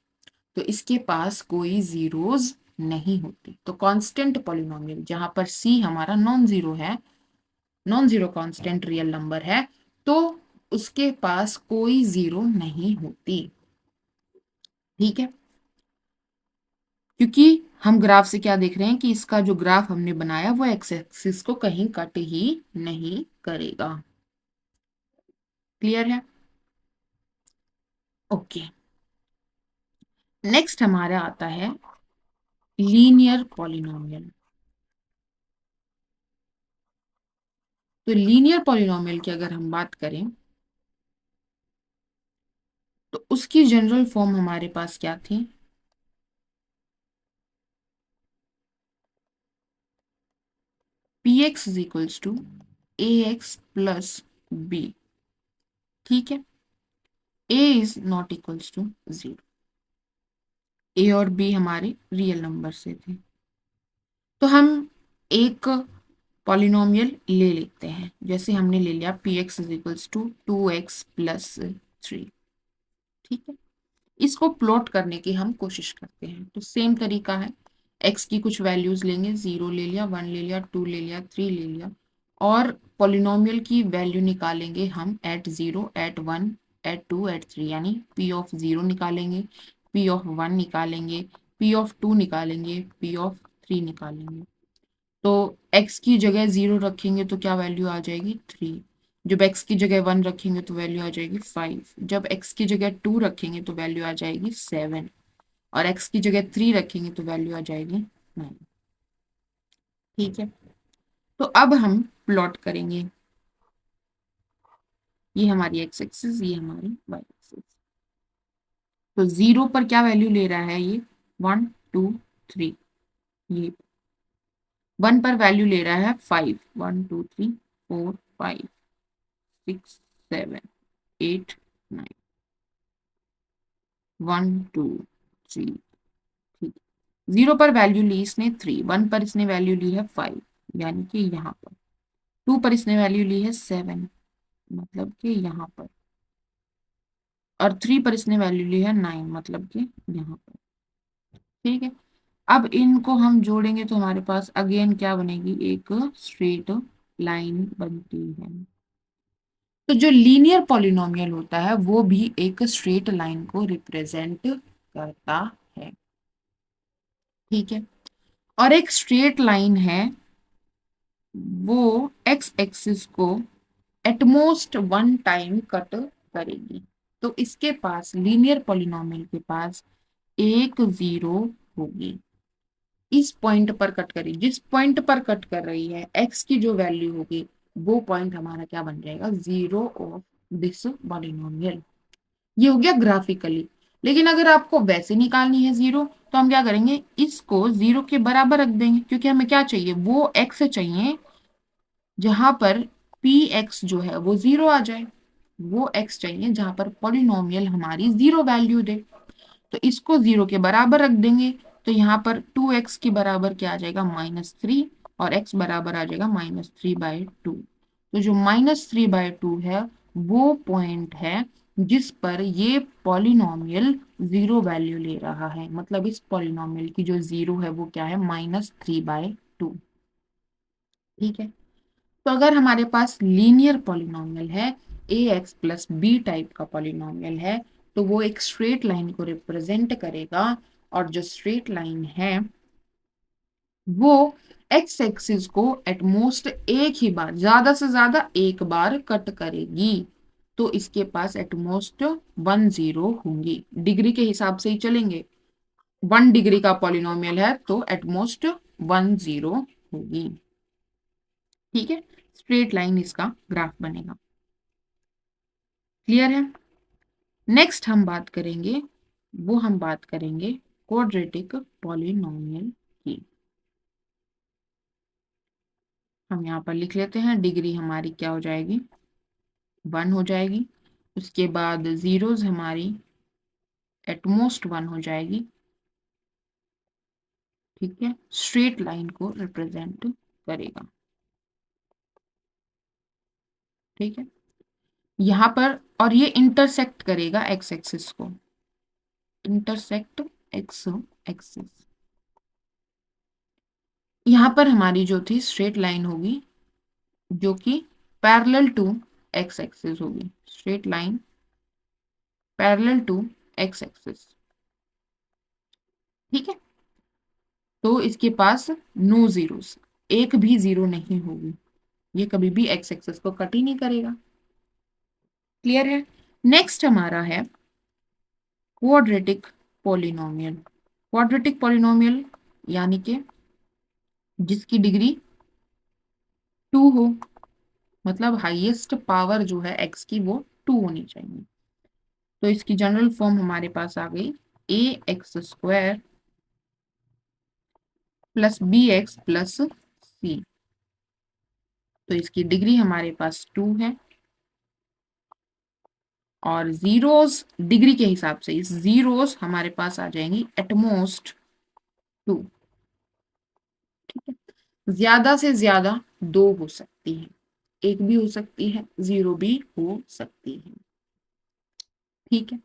तो इसके पास कोई जीरोज नहीं होती। तो कांस्टेंट पॉलिनोमियल जहां पर c हमारा नॉन जीरो है, non zero constant real number है, तो उसके पास कोई जीरो नहीं होती। ठीक है, क्योंकि हम ग्राफ से क्या देख रहे हैं कि इसका जो ग्राफ हमने बनाया वो एक्स एक्सिस को कहीं कट ही नहीं करेगा। क्लियर है? ओके, नेक्स्ट हमारा आता है लीनियर पॉलिनोमियल। तो लीनियर पॉलिनोमियल की अगर हम बात करें तो उसकी जनरल फॉर्म हमारे पास क्या थी? P x is equals to a x plus b. ठीक है, a is not equals to 0। A और बी हमारे रियल नंबर से थे, तो हम एक पॉलिनोमियल ले लेते हैं। जैसे हमने ले लिया p x is equals to 2x+3। ठीक है, इसको प्लॉट करने की हम कोशिश करते हैं। तो सेम तरीका है, x की कुछ वैल्यूज लेंगे, 0 ले लिया, 1 ले लिया, 2 ले लिया, 3 ले लिया, और पॉलिनोमियल की वैल्यू निकालेंगे हम एट 0, एट 1, एट 2, एट 3, यानी p ऑफ 0 निकालेंगे, p ऑफ 1 निकालेंगे, p ऑफ 2 निकालेंगे, p ऑफ 3 निकालेंगे। तो x की जगह 0 रखेंगे तो क्या वैल्यू आ जाएगी? 3। जब x की जगह 1 रखेंगे तो वैल्यू आ जाएगी 5। जब x की जगह 2 रखेंगे तो वैल्यू आ जाएगी 7, और x की जगह 3 रखेंगे तो वैल्यू आ जाएगी 9। ठीक है, तो अब हम प्लॉट करेंगे। ये हमारी x एक्सिस, ये हमारी y एक्सिस। तो 0 पर क्या वैल्यू ले रहा है? ये 1 2 3। ये 1 पर वैल्यू ले रहा है 5, 1 2 3 4 5 6 7 8 9, 1 2 3। ठीक, 0 पर वैल्यू ली इसने 3, 1 पर इसने वैल्यू ली है 5, यानी कि यहाँ पर। 2 पर इसने वैल्यू ली है 7, मतलब कि यहाँ पर। और 3 पर इसने वैल्यू ली है 9, मतलब कि यहाँ पर। ठीक है, अब इनको हम जोड़ेंगे तो हमारे पास अगेन क्या बनेगी? एक स्ट्रेट लाइन बनती है। तो जो लीनियर पॉलिनोमियल होता है वो भी एक स्ट्रेट लाइन को रिप्रेजेंट करता है। ठीक है, और एक स्ट्रेट लाइन है वो एक्स एक्सिस को एटमोस्ट 1 टाइम कट करेगी। तो इसके पास, लीनियर पॉलिनोमियल के पास एक जीरो होगी। इस पॉइंट पर कट करी, जिस पॉइंट पर कट कर रही है एक्स की जो वैल्यू होगी वो पॉइंट हमारा क्या बन जाएगा, जीरो ऑफ दिस पॉलिनोमियल। ये हो गया ग्राफिकली। लेकिन अगर आपको वैसे निकालनी है जीरो, तो हम क्या करेंगे, इसको जीरो के बराबर रख देंगे, क्योंकि हमें क्या चाहिए, वो एक्स चाहिए जहां पर पी एक्स जो है वो जीरो आ जाए। वो एक्स चाहिए जहां पर पॉलिनोमियल हमारी जीरो वैल्यू दे। तो इसको जीरो के बराबर रख देंगे। तो यहाँ पर 2x के बराबर क्या आ जाएगा, -3, और x बराबर आ जाएगा -3/2। तो जो -3/2 है वो पॉइंट है जिस पर ये पॉलिनोमियल जीरो वैल्यू ले रहा है। मतलब इस पॉलिनोमियल की जो जीरो है वो क्या है, -3/2। ठीक है। तो अगर हमारे पास लीनियर पॉलिनोमियल है, ए एक्स प्लस बी टाइप का पॉलिनोमियल है, तो वो एक स्ट्रेट लाइन को रिप्रेजेंट करेगा। और जो स्ट्रेट लाइन है वो एक्स एक्सिस को एटमोस्ट एक ही बार, ज्यादा से ज्यादा एक बार कट करेगी। तो इसके पास एटमोस्ट 10 होंगी। डिग्री के हिसाब से ही चलेंगे। 1 डिग्री का पॉलिनोमियल है तो एटमोस्ट 10 होगी। ठीक है। स्ट्रेट लाइन इसका ग्राफ बनेगा। क्लियर है। नेक्स्ट हम बात करेंगे क्वाड्रेटिक पॉलिनोमियल की। हम यहाँ पर लिख लेते हैं, डिग्री हमारी क्या हो जाएगी, 1 हो जाएगी। उसके बाद जीरोज हमारी एटमोस्ट 1 हो जाएगी। ठीक है। स्ट्रेट लाइन को रिप्रेजेंट करेगा। ठीक है। यहाँ पर और ये इंटरसेक्ट करेगा एक्स एक्सिस को, इंटरसेक्ट एक्स एक्सिस। यहाँ पर हमारी जो थी स्ट्रेट लाइन होगी जो कि पैरेलल टू एक्स एक्सिस होगी। Straight line parallel to x axis. ठीक है। तो इसके पास नो जीरोस, एक भी जीरो नहीं होगी। ये कभी भी एक्स एक्सिस को कट ही नहीं करेगा। क्लियर है। नेक्स्ट हमारा है क्वाड्रेटिक पॉलिनोमियल। क्वाड्रेटिक पॉलिनोमियल यानी कि जिसकी डिग्री 2 हो, मतलब हाईएस्ट पावर जो है एक्स की वो 2 होनी चाहिए। तो इसकी जनरल फॉर्म हमारे पास आ गई, ax² plus bx plus c। तो इसकी डिग्री हमारे पास 2 है। और जीरोस डिग्री के हिसाब से इस जीरोस हमारे पास आ जाएंगी एटमोस्ट 2। ठीक है। ज्यादा से ज्यादा 2 हो सकती है, एक भी हो सकती है, जीरो भी हो सकती है। ठीक है।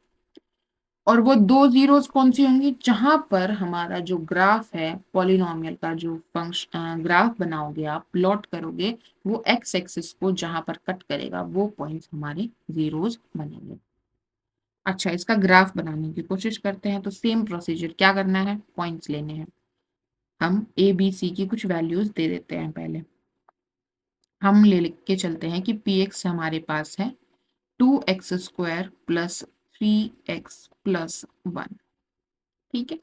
और वो 2 जीरोस कौन सी होंगी, जहां पर हमारा जो ग्राफ है पॉलिनोमियल का, जो फंक्शन ग्राफ बनाओगे आप, प्लॉट करोगे, वो एक्स एक्सिस को जहां पर कट करेगा वो पॉइंट्स हमारे जीरोस बनेंगे। अच्छा, इसका ग्राफ बनाने की कोशिश करते हैं। तो सेम प्रोसीजर, क्या करना है, पॉइंट्स लेने हैं। हम ए बी सी की कुछ वैल्यूज दे देते हैं। पहले हम ले लिख के चलते हैं कि पी एक्स हमारे पास है 2x² प्लस 3x प्लस 1। ठीक है।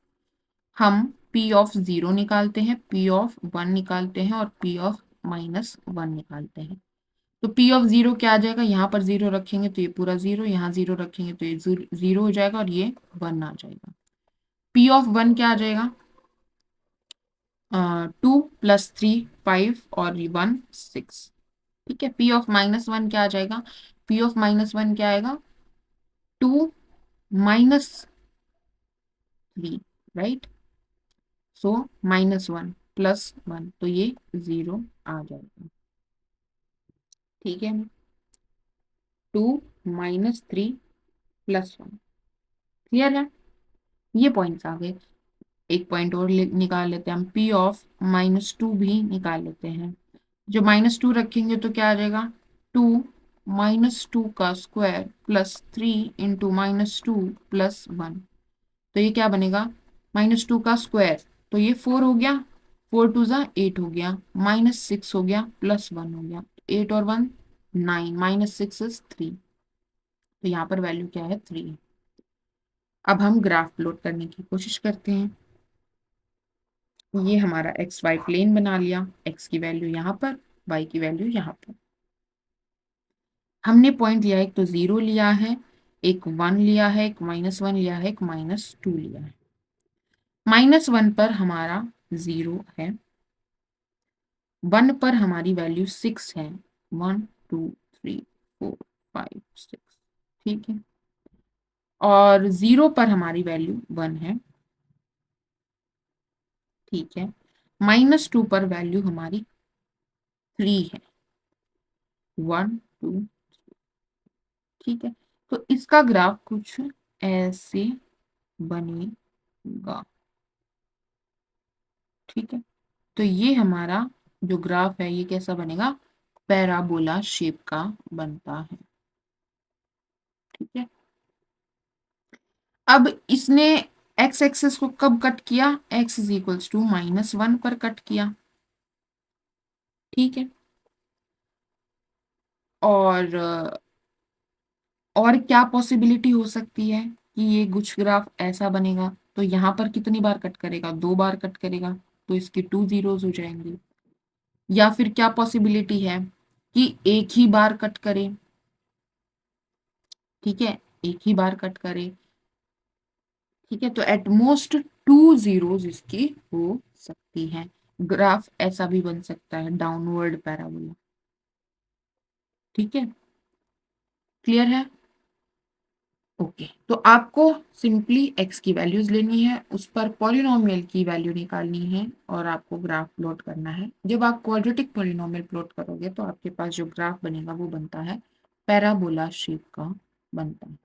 हम P ऑफ 0 निकालते हैं, P ऑफ 1 निकालते हैं और P ऑफ -1 निकालते हैं। तो P ऑफ 0 क्या आ जाएगा, यहाँ पर 0 रखेंगे तो ये पूरा 0, यहाँ 0 रखेंगे तो ये 0 हो जाएगा और ये 1 आ जाएगा। P ऑफ 1 क्या आ जाएगा, 2 प्लस 3 5 और 1 6। ठीक है। P ऑफ -1 क्या आ जाएगा, P ऑफ -1 क्या आएगा, 2 -3, राइट। सो -1 प्लस 1, तो ये 0 आ जाएगा। ठीक है। 2 -3 प्लस 1। क्लियर है। ये पॉइंट्स आ गए। एक पॉइंट और निकाल लेते हैं हम, P ऑफ -2 भी निकाल लेते हैं। जो -2 रखेंगे तो क्या आ जाएगा, 2 -2 का स्क्वायर प्लस 3 इंटू -2 प्लस 1। तो ये क्या बनेगा, -2 का स्क्वायर, तो ये 4 हो गया, 4 2 ज़ा 8 हो गया, -6 हो गया, प्लस 1 हो गया, 8 और 1 9, -6 इज 3। तो यहाँ पर वैल्यू क्या है, 3। अब हम ग्राफ प्लॉट करने की कोशिश करते हैं। ये हमारा एक्स वाई प्लेन बना लिया, एक्स की वैल्यू यहाँ पर, वाई की वैल्यू यहाँ पर। हमने पॉइंट लिया है, एक तो 0 लिया है, एक 1 लिया है, एक -1 लिया है, एक -2 लिया है। -1 पर हमारा 0 है, 1 पर हमारी वैल्यू 6 है, 1 2 3 4 5 6, ठीक है। और 0 पर हमारी वैल्यू 1 है, ठीक है। -2 पर वैल्यू हमारी 3 है, 1 2, ठीक है। तो इसका ग्राफ कुछ ऐसे बनेगा, ठीक है। तो ये हमारा जो ग्राफ है ये कैसा बनेगा, पैराबोला शेप का बनता है, ठीक है। अब इसने एक्स एक्सेस को कब कट किया, x इज इक्वल्स टू -1 पर कट किया, ठीक है। और क्या पॉसिबिलिटी हो सकती है कि ये गुछ ग्राफ ऐसा बनेगा, तो यहाँ पर कितनी बार कट करेगा, 2 बार कट करेगा, तो इसके 2 जीरोज हो जाएंगे। या फिर क्या पॉसिबिलिटी है कि एक ही बार कट करे, ठीक है, एक ही बार कट करे, ठीक है। तो एट मोस्ट 2 जीरोज इसकी हो सकती है। ग्राफ ऐसा भी बन सकता है, डाउनवर्ड पैराबोला, ठीक है। क्लियर है? ओके, तो आपको सिंपली x की वैल्यूज लेनी है, उस पर पॉलिनोमियल की वैल्यू निकालनी है और आपको ग्राफ प्लॉट करना है। जब आप क्वाड्रेटिक पॉलिनोमियल प्लॉट करोगे तो आपके पास जो ग्राफ बनेगा वो बनता है पैराबोला शेप का बनता है,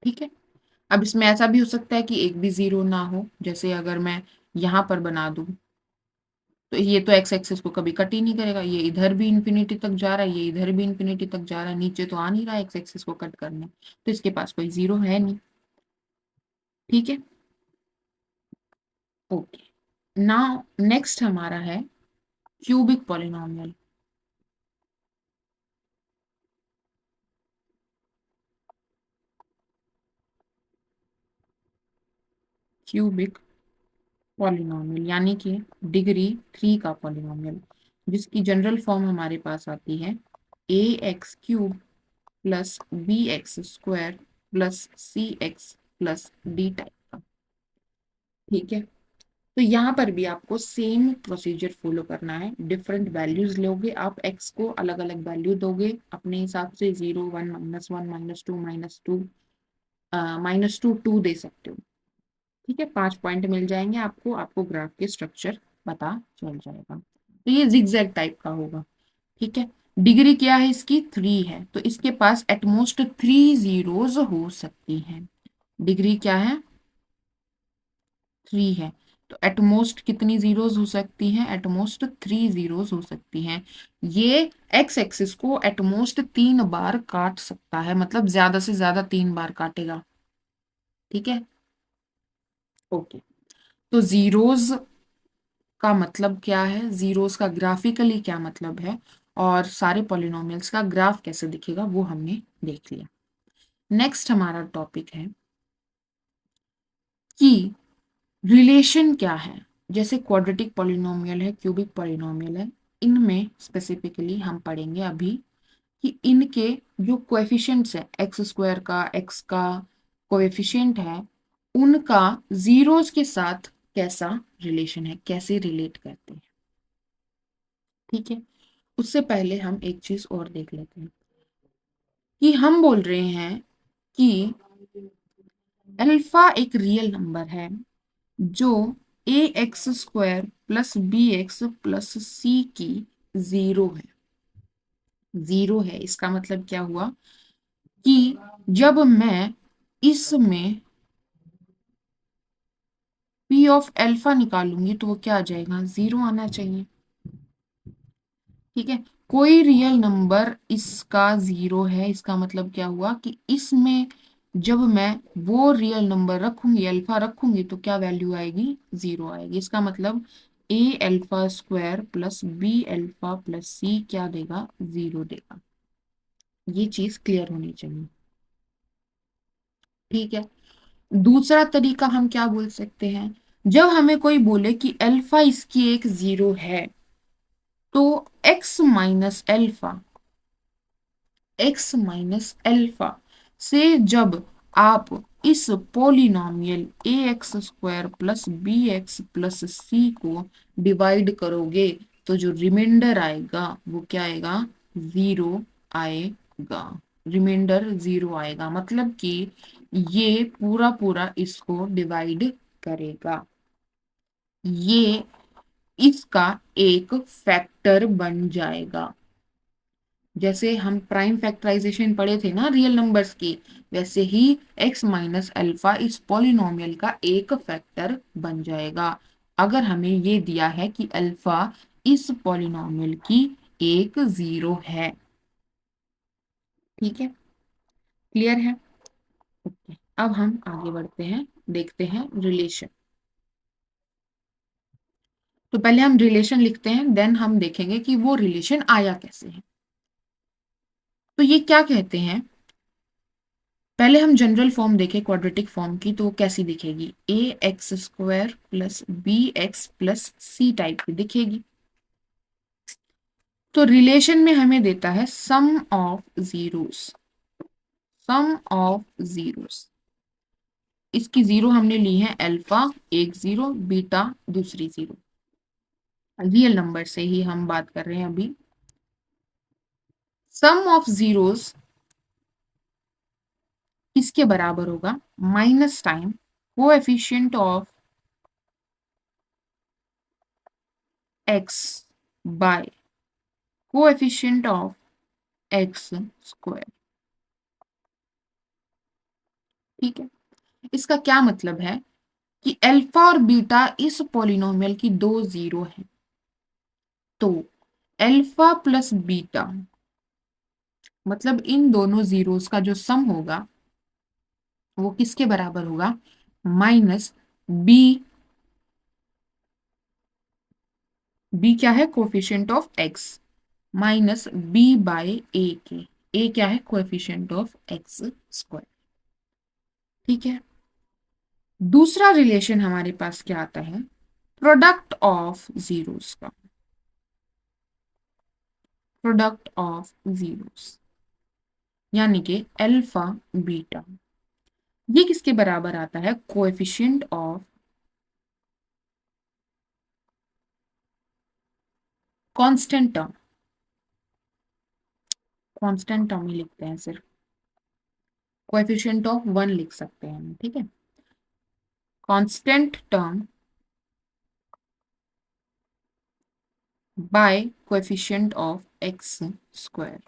ठीक है। अब इसमें ऐसा भी हो सकता है कि एक भी जीरो ना हो, जैसे अगर मैं यहाँ पर बना दूं तो ये तो एक्स एक्सिस को कभी कट ही नहीं करेगा, ये इधर भी इंफिनिटी तक जा रहा है, ये इधर भी इंफिनिटी तक जा रहा है, नीचे तो आ नहीं रहा है एक्स एक्सिस को कट करने, तो इसके पास कोई जीरो है नहीं, ठीक है। ओके, नाउ नेक्स्ट हमारा है क्यूबिक पॉलिनोमियल। क्यूबिक पॉलिनोमियल यानी कि डिग्री 3 का पॉलिनोमियल, जिसकी जनरल फॉर्म हमारे पास आती है ax³ plus bx² plus cx plus d type का, ठीक है। तो यहाँ पर भी आपको सेम प्रोसीजर फॉलो करना है, डिफरेंट वैल्यूज लोगे आप, x को अलग अलग वैल्यू दोगे अपने हिसाब से, 0 1 -1 -2 -2 -2 2 दे सकते हो, ठीक है। 5 पॉइंट मिल जाएंगे आपको, आपको ग्राफ के स्ट्रक्चर पता चल जाएगा। तो ये जिगजैग टाइप का होगा, ठीक है। डिग्री क्या है इसकी, 3 है, तो इसके पास एटमोस्ट 3 जीरोज हो सकती हैं। डिग्री क्या है, 3 है, तो एटमोस्ट कितनी जीरोज हो सकती हैं, एटमोस्ट 3 जीरोज हो सकती हैं। ये एक्स एक्सिस को एटमोस्ट 3 बार काट सकता है, मतलब ज्यादा से ज्यादा 3 बार काटेगा, ठीक है। ओके, तो जीरोज का मतलब क्या है, जीरोस का ग्राफिकली क्या मतलब है, और सारे पॉलिनोमियल्स का ग्राफ कैसे दिखेगा वो हमने देख लिया। नेक्स्ट हमारा टॉपिक है कि रिलेशन क्या है। जैसे क्वाड्रेटिक पॉलिनोमियल है, क्यूबिक पॉलिनोमियल है, इनमें स्पेसिफिकली हम पढ़ेंगे अभी कि इनके जो कोएफिशिएंट्स है, x² का, x का कोएफिशिएंट है, उनका जीरोस के साथ कैसा रिलेशन है, कैसे रिलेट करते हैं, ठीक है। उससे पहले हम एक चीज और देख लेते हैं कि हम बोल रहे हैं कि अल्फा एक रियल नंबर है जो ax² plus bx plus c की जीरो है। जीरो है इसका मतलब क्या हुआ कि जब मैं इसमें p ऑफ अल्फा निकालूंगी तो वो क्या आ जाएगा, जीरो आना चाहिए, ठीक है। कोई रियल नंबर इसका जीरो है, इसका मतलब क्या हुआ कि इसमें जब मैं वो रियल नंबर रखूंगी, अल्फा रखूंगी, तो क्या वैल्यू आएगी, जीरो आएगी। इसका मतलब a⁴ plus b⁴ plus c क्या देगा, जीरो देगा। ये चीज क्लियर होनी चाहिए, ठीक है। दूसरा तरीका हम क्या बोल सकते हैं, जब हमें कोई बोले कि अल्फा इसकी एक जीरो है, तो x माइनस अल्फा से जब आप इस polynomial a x square plus b x plus c को डिवाइड करोगे, तो जो रिमाइंडर आएगा वो क्या आएगा, जीरो आएगा। रिमाइंडर जीरो आएगा, मतलब कि ये पूरा पूरा इसको डिवाइड करेगा। ये इसका एक फैक्टर बन जाएगा। जैसे हम प्राइम फैक्टराइजेशन पढ़े थे ना रियल नंबर्स की, वैसे ही x माइनस अल्फा इस पॉलिनोमियल का एक फैक्टर बन जाएगा, अगर हमें ये दिया है कि अल्फा इस पॉलिनोमियल की एक जीरो है। ठीक है, क्लियर है? ओके, अब हम आगे बढ़ते हैं, देखते हैं रिलेशन। तो पहले हम रिलेशन लिखते हैं, देन हम देखेंगे कि वो रिलेशन आया कैसे है। तो ये क्या कहते हैं, पहले हम जनरल फॉर्म देखें क्वाड्रेटिक फॉर्म की, तो कैसी दिखेगी, a x square plus b x plus c type की दिखेगी। तो रिलेशन में हमें देता है सम ऑफ जीरोस। इसकी जीरो हमने ली है अल्फा एक जीरो, बीटा दूसरी जीरो। रियल नंबर से ही हम बात कर रहे हैं अभी। सम ऑफ जीरोस किसके बराबर होगा, minus time coefficient of x by coefficient of x square. ठीक है, इसका क्या मतलब है कि अल्फा और बीटा इस पॉलिनोमियल की दो जीरो है, तो अल्फा प्लस बीटा मतलब इन दोनों जीरोस का जो सम होगा वो किसके बराबर होगा, माइनस बी। बी क्या है, coefficient of x, minus b by a के। ए क्या है, कोएफिशिएंट ऑफ एक्स स्क्वायर। ठीक है, दूसरा रिलेशन हमारे पास क्या आता है, प्रोडक्ट ऑफ जीरोस का। प्रोडक्ट ऑफ जीरोस यानी कि अल्फा बीटा, ये किसके बराबर आता है, coefficient of constant term. Constant term ही लिखते हैं सिर्फ, कोएफिशिएंट ऑफ वन लिख सकते हैं हम। ठीक है, constant term by coefficient of x square.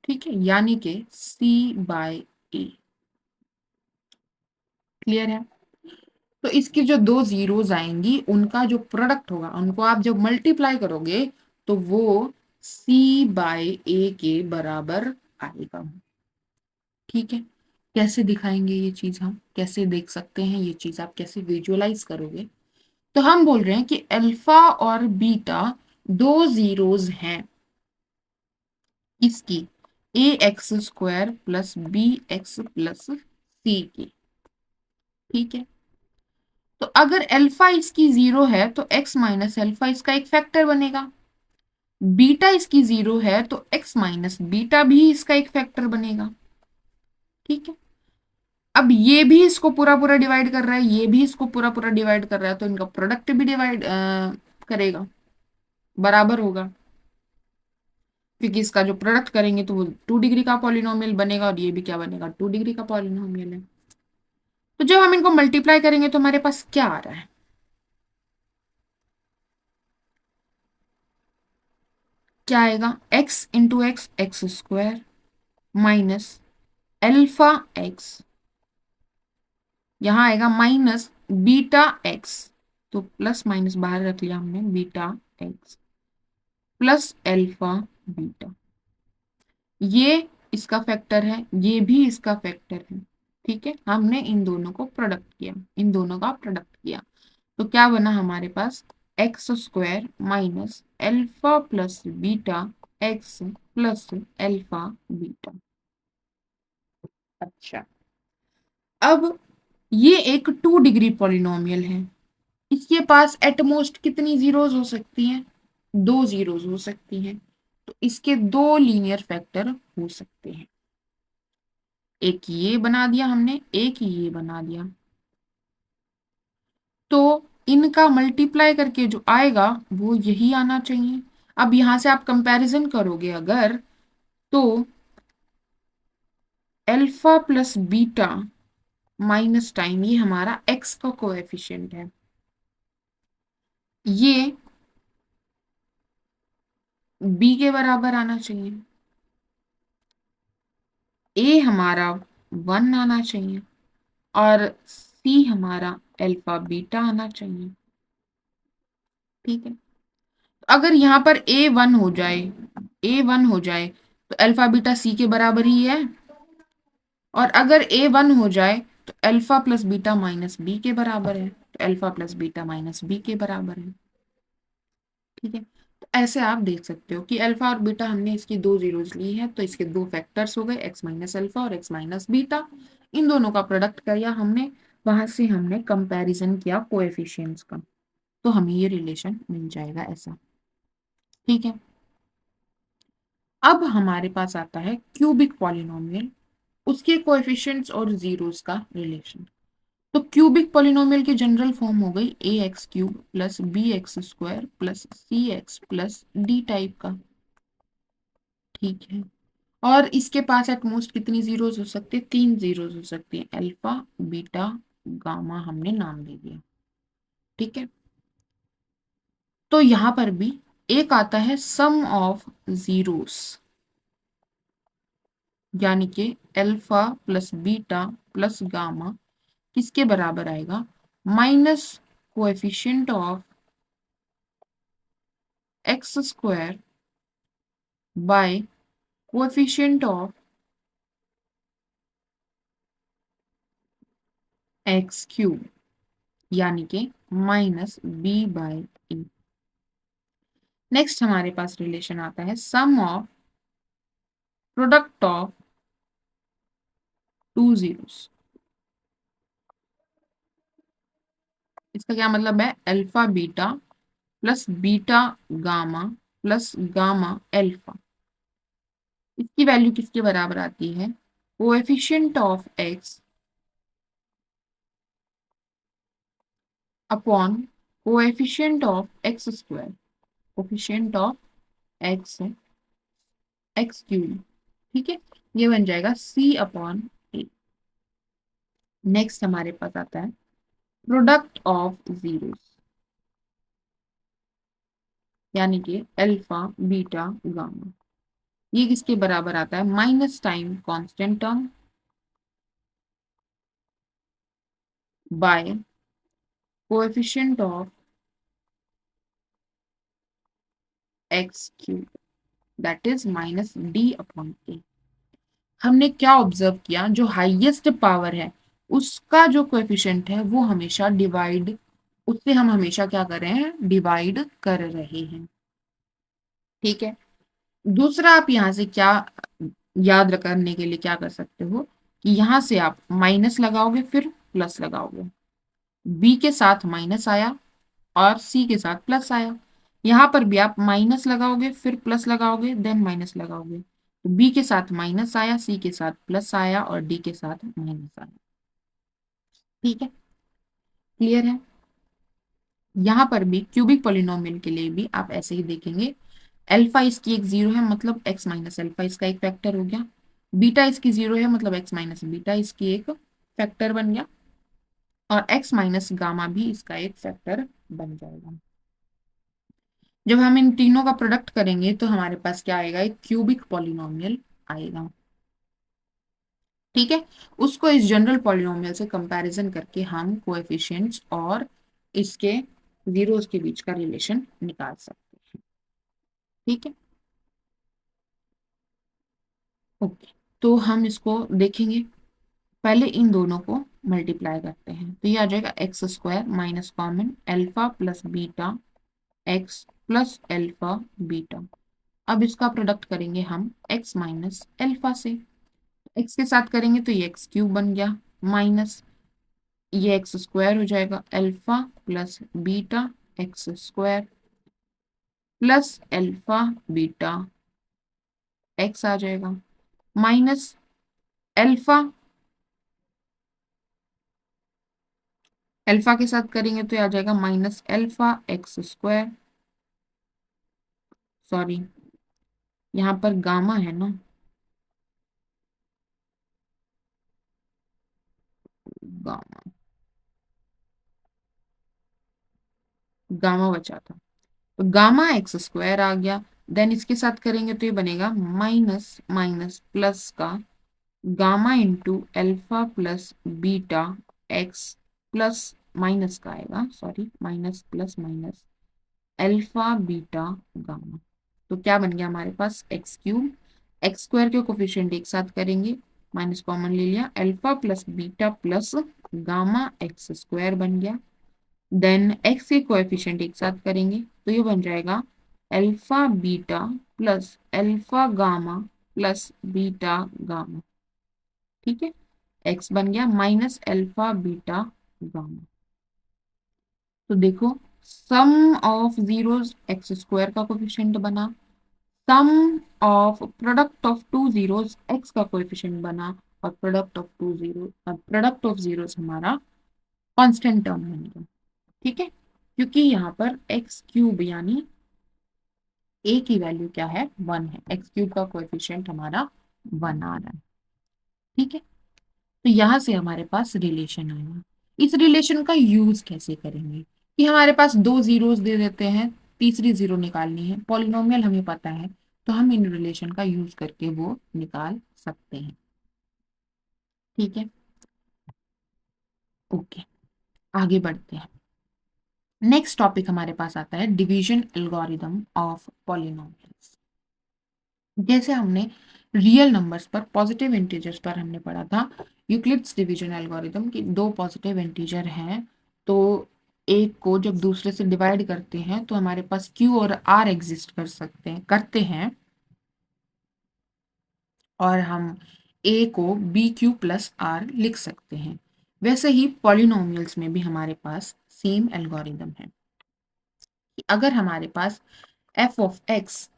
ठीक है, यानी कि सी बाय ए। क्लियर है? तो इसकी जो दो जीरोस आएंगी उनका जो प्रोडक्ट होगा, उनको आप जब मल्टीप्लाई करोगे तो वो सी बाय ए के बराबर आएगा। ठीक है, कैसे दिखाएंगे ये चीज, हम कैसे देख सकते हैं ये चीज, आप कैसे विजुअलाइज करोगे। तो हम बोल रहे हैं कि अल्फा और बीटा दो जीरोस हैं इसकी a x square plus b x plus c की। ठीक है, तो अगर अल्फा इसकी जीरो है तो एक्स माइनस अल्फा इसका एक फैक्टर बनेगा, बीटा इसकी जीरो है तो एक्स माइनस बीटा भी इसका एक फैक्टर बनेगा। ठीक है, अब ये भी इसको पूरा पूरा डिवाइड कर रहा है, ये भी इसको पूरा पूरा डिवाइड कर रहा है, तो इनका प्रोडक्ट भी डिवाइड करेगा, बराबर होगा, क्योंकि इसका जो प्रोडक्ट करेंगे तो वो 2 डिग्री का पॉलिनोमियल बनेगा, और ये भी क्या बनेगा, 2 डिग्री का पॉलिनोमियल है। तो जब हम इनको मल्टीप्लाई करेंगे तो हमारे पास क्या आ रहा है, क्या आएगा, x into x x square minus alpha x, यहां आएगा माइनस बीटा एक्स, तो प्लस माइनस बाहर रख लिया हमने, beta x plus alpha beta. ये इसका फैक्टर है, ये भी इसका फैक्टर है। ठीक है, हमने इन दोनों को प्रोडक्ट किया, इन दोनों का प्रोडक्ट किया, तो क्या बना हमारे पास, x square minus alpha plus beta x plus alpha beta. अच्छा, अब ये एक 2 डिग्री पॉलिनोमियल है। इसके पास एटमोस्ट कितनी जीरोज हो सकती हैं? 2 जीरोज हो सकती हैं। तो इसके 2 लीनियर फैक्टर हो सकते हैं। एक ये बना दिया हमने, एक ये बना दिया। तो इनका मल्टीप्लाई करके जो आएगा वो यही आना चाहिए। अब यहां से आप कंपैरिजन करोगे अगर, तो alpha plus beta minus time ये हमारा एक्स का कोएफिशिएंट है, ये बी के बराबर आना चाहिए। ए हमारा 1 आना चाहिए और सी हमारा अल्फा बीटा आना चाहिए। ठीक है, अगर यहाँ पर A1 हो जाए, A1 हो जाए तो अल्फा बीटा सी के बराबर ही है। और अगर A1 हो जाए तो alpha plus beta minus b के बराबर है, तो alpha plus beta minus b के बराबर है। ठीक है, तो ऐसे आप देख सकते हो कि अल्फा और बीटा हमने इसकी 2 जीरोज ली है, तो इसके 2 फैक्टर्स हो गए, एक्स माइनस अल्फा और एक्स माइनस बीटा। इन दोनों का प्रोडक्ट किया हमने, वहां से हमने कंपैरिजन किया कोएफिशिएंट्स का, तो हमें ये रिलेशन मिल जाएगा ऐसा। ठीक है, अब हमारे पास आता है क्यूबिक पॉलिनोमियल, उसके कोएफिशिएंट्स और जीरोस का रिलेशन। तो क्यूबिक पॉलिनोमियल की जनरल फॉर्म हो गई a x cube plus b x square plus c x plus d type का। ठीक है, और इसके पास एट मोस्ट कितनी जीरोस हो सकती है? 3 जीरोस हो सकती है, अल्फा बीटा गामा हमने नाम दे दिया। ठीक है, तो यहां पर भी एक आता है सम ऑफ जीरोस, यानी कि alpha plus beta plus gamma किसके बराबर आएगा? Minus coefficient of x square by coefficient of x cube, यानी कि minus b by A. Next हमारे पास रिलेशन आता है sum of product of 2 zeros. इसका क्या मतलब है? Alpha beta plus beta gamma plus gamma alpha, इसकी वैल्यू किसके बराबर आती है? Coefficient of x upon coefficient of x square, coefficient of x x cube. ठीक है, ये बन जाएगा सी अपॉन ए। नेक्स्ट हमारे पास आता है प्रोडक्ट ऑफ जीरोस, यानी कि अल्फा बीटा गामा, ये किसके बराबर आता है? Minus time constant term by coefficient of x cube, that is minus d upon a. हमने क्या ऑब्जर्व किया? जो हाईएस्ट पावर है उसका जो कोएफिशिएंट है वो हमेशा डिवाइड, उससे हम हमेशा क्या कर रहे हैं? डिवाइड कर रहे हैं। ठीक है, दूसरा आप यहां से क्या याद करने के लिए क्या कर सकते हो कि यहां से आप माइनस लगाओगे फिर प्लस लगाओगे, बी के साथ माइनस आया और सी के साथ प्लस आया। यहां पर भी आप माइनस लगाओगे फिर प्लस लगाओगे देन माइनस लगाओगे, तो बी के साथ माइनस आया, सी के साथ प्लस आया और डी के साथ माइनस आया। ठीक है, क्लियर है? यहां पर भी क्यूबिक पॉलिनोमियल के लिए भी आप ऐसे ही देखेंगे, अल्फा इसकी एक जीरो है मतलब एक्स माइनस अल्फा इसका एक फैक्टर हो गया, बीटा इसकी जीरो है मतलब एक्स माइनस बीटा इसकी एक फैक्टर बन गया, और एक्स माइनस गामा भी इसका एक फैक्टर बन जाएगा। जब हम इन तीनों का प्रोडक्ट करेंगे तो हमारे पास क्या आएगा? एक क्यूबिक पॉलिनोमियल आएगा। ठीक है, उसको इस जनरल पॉलिनोमियल से कंपैरिजन करके हम कोएफिशिएंट्स और इसके जीरोस के बीच का रिलेशन निकाल सकते हैं। ठीक है, ओके, तो हम इसको देखेंगे। पहले इन दोनों को मल्टीप्लाई करते हैं, तो ये आ जाएगा x square minus common alpha plus beta x plus alpha beta. अब इसका प्रोडक्ट करेंगे हम एक्स माइनस अल्फा से, एक्स के साथ करेंगे तो ये एक्स क्यूब बन गया, माइनस ये एक्स स्क्वायर हो जाएगा, alpha plus beta x square plus alpha beta x आ जाएगा, माइनस अल्फा, अल्फा के साथ करेंगे तो ये आ जाएगा minus alpha x square, sorry यहाँ पर गामा है ना, गामा, गामा बचा था, तो गामा एक्स स्क्वायर आ गया। देन इसके साथ करेंगे तो ये बनेगा माइनस माइनस प्लस का gamma into alpha plus beta x plus minus का आएगा, sorry minus plus minus alpha beta gamma. तो क्या बन गया हमारे पास एक्स क्यूब, एक्स स्क्वायर के कोफिशिएंट एक साथ करेंगे, माइनस कॉमन ले लिया, alpha plus beta plus gamma x square बन गया। देन एक्स के कोएफिशिएंट एक साथ करेंगे तो ये बन जाएगा alpha beta plus alpha gamma plus beta gamma. ठीक है, एक्स बन गया माइनस अल्फा बीटा गामा। तो देखो, sum of zeros x square का कोफिशिएंट बना, sum of product of two zeros x का कोएफिशिएंट बना, और product of two zero, product of zeros हमारा कांस्टेंट टर्म बन गया। ठीक है, क्योंकि यहाँ पर एक्स क्यूब यानी ए की वैल्यू क्या है, 1 है, एक्स क्यूब का कोएफिशिएंट हमारा 1 आ रहा है। ठीक है, तो यहां से हमारे पास रिलेशन आया। इस रिलेशन का यूज कैसे करेंगे, कि हमारे पास दो जीरोस दे देते हैं, तीसरी जीरो निकालनी है, पॉलिनोमियल हमें पता है, तो हम इन रिलेशन का यूज करके वो निकाल सकते हैं। ठीक है, ओके, आगे बढ़ते हैं। नेक्स्ट टॉपिक हमारे पास आता है डिवीजन एल्गोरिदम ऑफ पॉलिनोमियल्स। जैसे हमने रियल नंबर्स पर, पॉजिटिव इंटीजर्स पर हमने पढ़ा था यूक्लिड्स डिवीजन एल्गोरिदम की, दो पॉजिटिव इंटीजर हैं, तो एक को जब दूसरे से डिवाइड करते हैं तो हमारे पास क्यू और आर एग्जिस्ट कर सकते हैं, करते हैं, और हम ए को बी क्यू प्लस आर लिख सकते हैं। वैसे ही पॉलिनोमियल्स में भी हमारे पास सेम एल्गोरिदम है कि अगर हमारे पास f of x,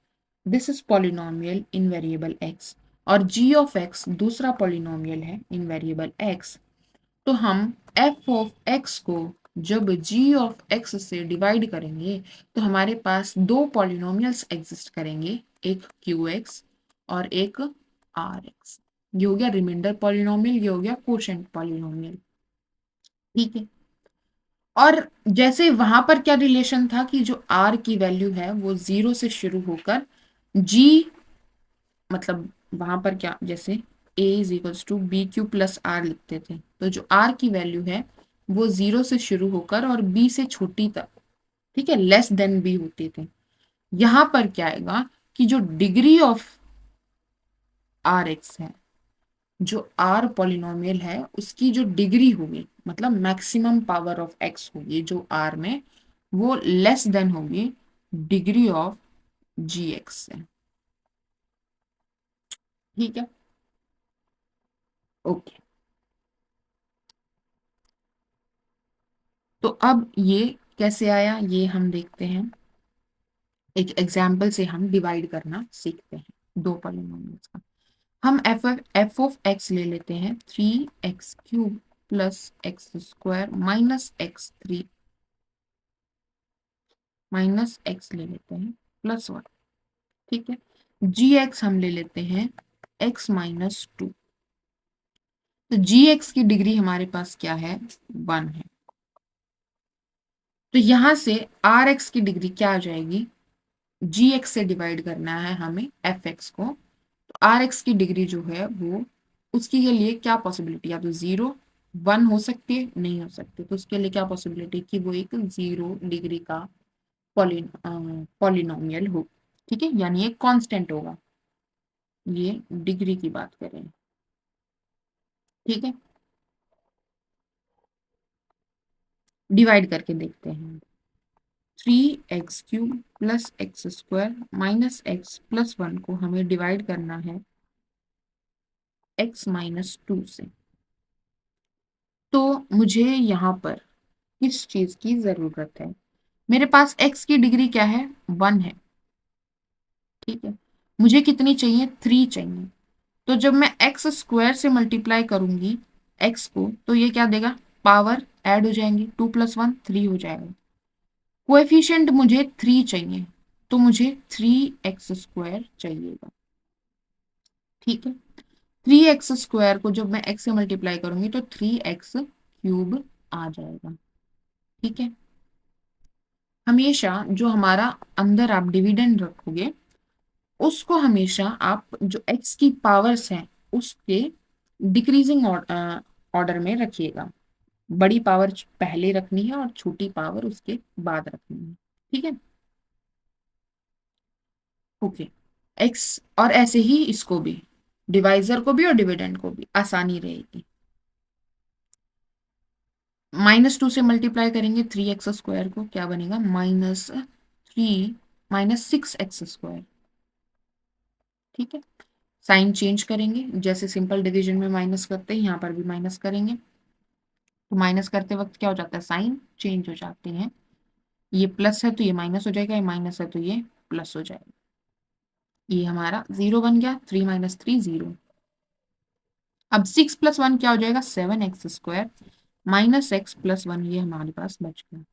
this is polynomial in variable x, और जी ऑफ एक्स दूसरा पॉलिनोमियल है इन वेरिएबल एक्स, तो हम एफ ऑफ एक्स को जब जी ऑफ एक्स से डिवाइड करेंगे तो हमारे पास दो पॉलिनोमियल्स एग्जिस्ट करेंगे, एक क्यू एक्स और एक आर एक्स। ये हो गया रिमाइंडर पॉलिनोमियल, ये हो गया कोशेंट पॉलिनोमियल। ठीक है, और जैसे वहां पर क्या रिलेशन था कि जो आर की वैल्यू है वो जीरो से शुरू होकर जी, मतलब वहां पर क्या, जैसे a is equals to b q plus r लिखते थे, तो जो r की वैल्यू है वो जीरो से शुरू होकर और b से छोटी तक, ठीक है, लेस देन b होते थे। यहां पर क्या आएगा कि जो डिग्री ऑफ आर एक्स है, जो आर पॉलिनोमियल है उसकी जो डिग्री होगी, मतलब मैक्सिमम पावर ऑफ एक्स होगी जो आर में, वो लेस देन होगी डिग्री ऑफ जी एक्स से। ठीक है, ओके, तो अब ये कैसे आया ये हम देखते हैं। एक एग्जाम्पल से हम डिवाइड करना सीखते हैं दो पॉलिनोमियल्स का। हम एफ ऑफ एक्स ले लेते हैं, 3x³ plus x square minus x3 minus x ले लेते हैं प्लस 1। ठीक है, जी एक्स हम ले लेते हैं x-2। तो जी एक्स की डिग्री हमारे पास क्या है, 1 है। तो यहां से आर एक्स की डिग्री क्या आ जाएगी, जी एक्स से डिवाइड करना है हमें एफ एक्स को, तो आर एक्स की डिग्री जो है वो, उसके के लिए क्या पॉसिबिलिटी, या तो 0 1 हो सकती है, नहीं हो सकती, तो उसके लिए क्या पॉसिबिलिटी कि वो एक 0 डिग्री का पॉलिनोमियल हो। ठीक है, यानी एक कांस्टेंट होगा, ये डिग्री की बात करें। ठीक है, डिवाइड करके देखते हैं, 3x³ plus x square minus x plus 1 को हमें डिवाइड करना है x-2 से। तो मुझे यहाँ पर किस चीज की जरूरत है? मेरे पास x की डिग्री क्या है? 1 है। ठीक है, मुझे कितनी चाहिए? 3 चाहिए। तो जब मैं एक्स स्क्वायर से मल्टीप्लाई करूंगी x को, तो ये क्या देगा? पावर ऐड हो जाएंगी, 2 + 1 3 हो जाएगा। कोएफिशिएंट मुझे 3 चाहिए, तो मुझे 3x² चाहिएगा। ठीक है, 3x² को जब मैं x से मल्टीप्लाई करूंगी तो 3x³ आ जाएगा। ठीक है, हमेशा जो हमारा अंदर आप डिविडेंड रखोगे उसको हमेशा आप जो x की पावर्स हैं उसके डिक्रीजिंग ऑर्डर में रखिएगा। बड़ी पावर पहले रखनी है और छोटी पावर उसके बाद रखनी है। ठीक है, ओके। एक्स और ऐसे ही इसको भी, डिवाइजर को भी और डिविडेंड को भी आसानी रहेगी। -2 से मल्टीप्लाई करेंगे 3x² को, क्या बनेगा? -6x²। ठीक है, साइन चेंज करेंगे, जैसे सिंपल डिवीजन में माइनस करते हैं यहाँ पर भी माइनस करेंगे। तो माइनस करते वक्त क्या हो जाता है? साइन चेंज हो जाते हैं। ये प्लस है तो ये माइनस हो जाएगा, ये माइनस है तो ये प्लस हो जाएगा। ये हमारा 0 बन गया, 3 - 3 0। अब 6 + 1 क्या हो जाएगा? 7x² -x + 1, ये हमारे पास बच गया।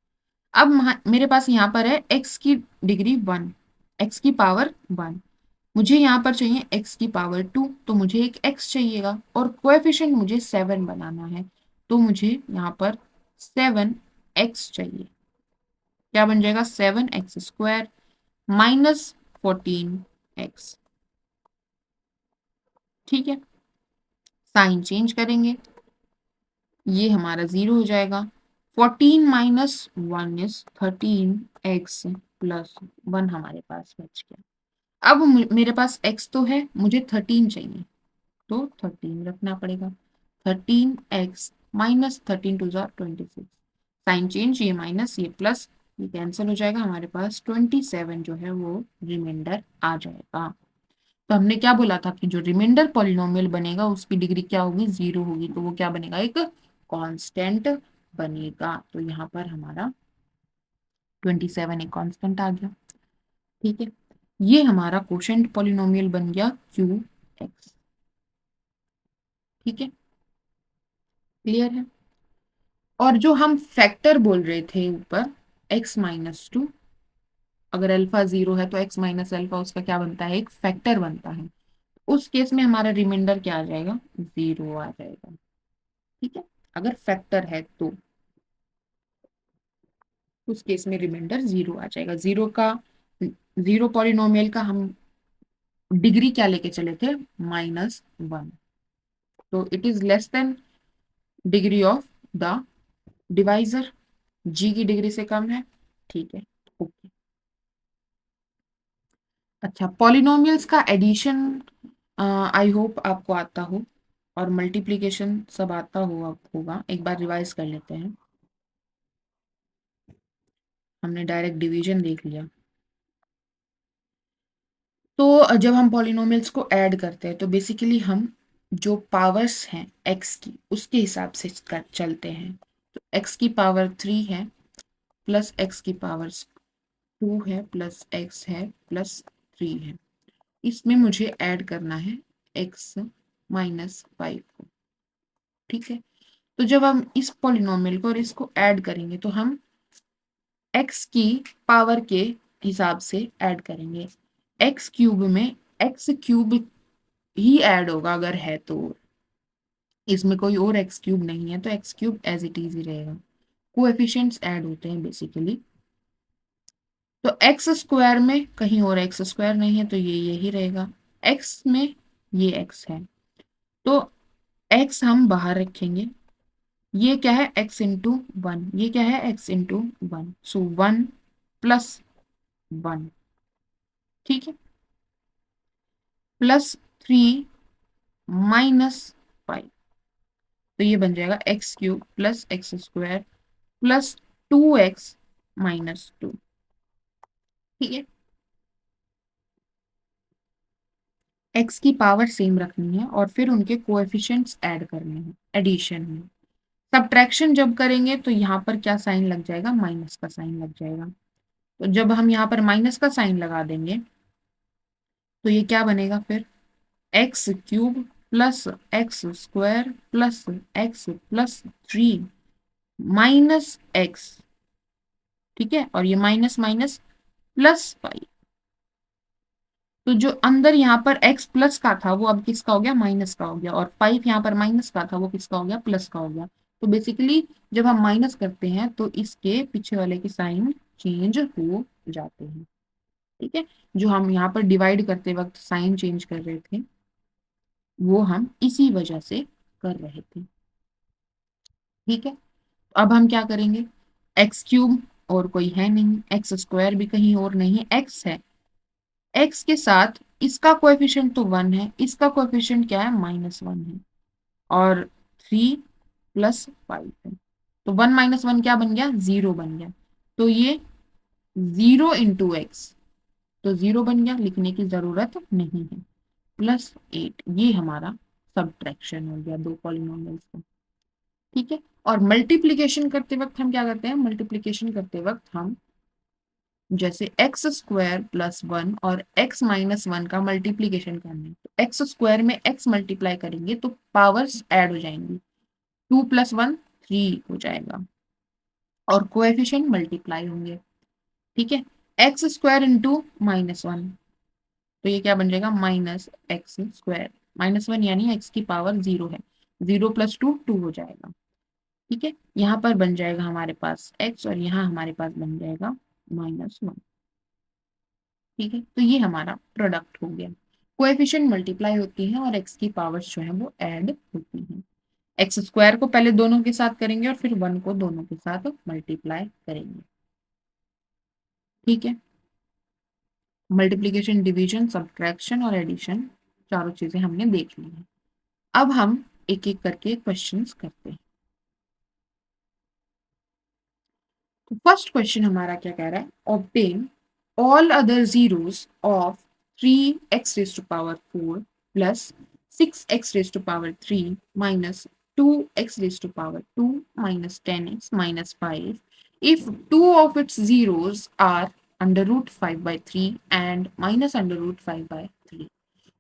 अब मेरे पास यहाँ पर है x की डिग्री 1, x की पावर 1। मुझे यहाँ पर चाहिए x की पावर 2, तो मुझे एक x चाहिएगा और कोएफिशिएंट मुझे 7 बनाना है, तो मुझे यहाँ पर 7x चाहिए। क्या बन जाएगा? 7x² -14x। ठीक है, साइन चेंज करेंगे, ये हमारा 0 हो जाएगा। 14 - 1 इज 13x + 1 हमारे पास बच गया। अब मेरे पास x तो है, मुझे 13 चाहिए, तो 13 रखना पड़ेगा। 13x -13 2 26। साइन चेंज, ये माइनस ये प्लस, ये कैंसिल हो जाएगा, हमारे पास 27 जो है वो रिमाइंडर आ जाएगा। तो हमने क्या बोला था कि जो रिमाइंडर पॉलिनोमियल बनेगा उसकी डिग्री क्या होगी? 0 होगी, तो वो क्या बनेगा? एक कांस्टेंट बनेगा। तो यहाँ पर हमारा 27 एक कांस्टेंट आ गया। ठीक है, ये हमारा कोशेंट पॉलिनोमियल बन गया QX। ठीक है, क्लियर है? और जो हम फैक्टर बोल रहे थे ऊपर, x-2, अगर अल्फा 0 है तो x - अल्फा उसका क्या बनता है? एक फैक्टर बनता है। उस केस में हमारा रिमाइंडर क्या आ जाएगा? 0 आ जाएगा। ठीक है, अगर फैक्टर है तो उस केस में रिमाइंडर 0 आ जाएगा। 0 पॉलिनोमियल का हम डिग्री क्या लेके चले थे? -1। तो it is less than degree of the divisor, g की डिग्री से कम है। ठीक है, ओके। अच्छा, पॉलिनोमियल्स का एडिशन आई होप आपको आता हो, और मल्टीप्लिकेशन सब आता हो होगा। एक बार रिवाइज कर लेते हैं। हमने डायरेक्ट डिवीजन देख लिया। तो जब हम पॉलिनोमियल्स को ऐड करते हैं तो बेसिकली हम जो पावर्स हैं x की उसके हिसाब से चलते हैं। तो x की पावर 3 है, प्लस x की पावर 2 है, प्लस x है, प्लस 3 है। इसमें मुझे ऐड करना है x - 5 को। ठीक है, तो जब हम इस पॉलिनोमियल को और इसको ऐड करेंगे तो हम x की पावर के हिसाब से ऐड करेंगे। x³ में x³ ही ऐड होगा अगर है तो, इसमें कोई और x³ नहीं है तो x³ as it is he रहेगा। कोएफिशिएंट्स ऐड होते हैं बेसिकली। तो x² में कहीं और x² नहीं है तो ये यही रहेगा। x में ये x है, तो x हम बाहर रखेंगे। ये क्या है? x × 1। ये क्या है? x × 1। सो 1 + 1। ठीक है, +3 - 5। तो ये बन जाएगा x³ + x² + 2x - 2। ठीक है, एक्स की पावर सेम रखनी है और फिर उनके कोएफिशिएंट्स ऐड करने हैं एडिशन में। सब्ट्रैक्शन जब करेंगे तो यहाँ पर क्या साइन लग जाएगा, माइनस का साइन लग जाएगा। तो जब हम यहाँ पर माइनस का साइन लगा देंगे तो ये क्या बनेगा फिर, x cube plus x square plus x plus 3 minus x. ठीक है, और ये माइनस माइनस प्लस 5। तो जो अंदर यहाँ पर x प्लस का था वो अब किसका हो गया, माइनस का हो गया, और 5 यहाँ पर माइनस का था वो किसका हो गया, प्लस का हो गया। तो बेसिकली जब हम माइनस करते हैं तो इसके पीछे वाले के साइन चेंज हो जाते हैं। ठीक है, जो हम यहाँ पर डिवाइड करते वक्त साइन चेंज कर रहे थे वो हम इसी वजह से कर रहे थे। ठीक है, तो अब हम क्या करेंगे, एक्स क्यूब और कोई है नहीं, एक्स स्क्वायर भी कहीं और नहीं, एक्स है, एक्स के साथ इसका कोएफिशिएंट तो 1 है, इसका कोएफिशिएंट क्या है, -1 है, और 3 प्लस 5 है। तो 1 माइनस 1 क्या बन गया, 0 बन गया। तो ये 0 इंटू एक्स, तो 0 बन गया, लिखने की जरूरत नहीं है, +8। ये हमारा सब्ट्रैक्शन हो गया दो पॉलिनोमियल्स का। ठीक है, और मल्टीप्लीकेशन करते वक्त हम क्या करते हैं, मल्टीप्लीकेशन करते वक्त हम जैसे एक्स स्क्वायर प्लस 1 और एक्स माइनस 1 का मल्टीप्लीकेशन करना है, तो एक्स स्क्वायर में एक्स मल्टीप्लाई करेंगे तो पावर्स ऐड हो जाएंगी, 2 प्लस 1 3 हो जाएगा, और कोएफिशिएंट मल्टीप्लाई होंगे। ठीक है, एक्स स्क्वायर इंटू -1, तो ये क्या बन जाएगा, माइनस एक्स स्क्वायर, -1 यानी एक्स की पावर 0 है, 0 प्लस 2 2 हो जाएगा। ठीक है, यहाँ पर बन जाएगा हमारे पास x और यहाँ हमारे पास बन जाएगा -1। ठीक है, तो ये हमारा प्रोडक्ट हो गया, कोएफिशिएंट मल्टीप्लाई होती है और x की पावर्स जो है वो ऐड होती हैं। एक्स स्क्वायर को पहले दोनों के साथ करेंगे और फिर 1 को दोनों के साथ मल्टीप्लाई करेंगे। ठीक है, मल्टीप्लीकेशन, डिवीजन, सब्ट्रैक्शन और एडिशन चारों चीजें हमने देख ली हैं। अब हम एक एक करके क्वेश्चंस करते हैं। तो फर्स्ट क्वेश्चन हमारा क्या कह रहा है, obtain all other zeros of 3x⁴ plus 6x⁴ minus 2x⁴ minus 10x minus 5 if two of its zeros are √5/3 and -√5/3।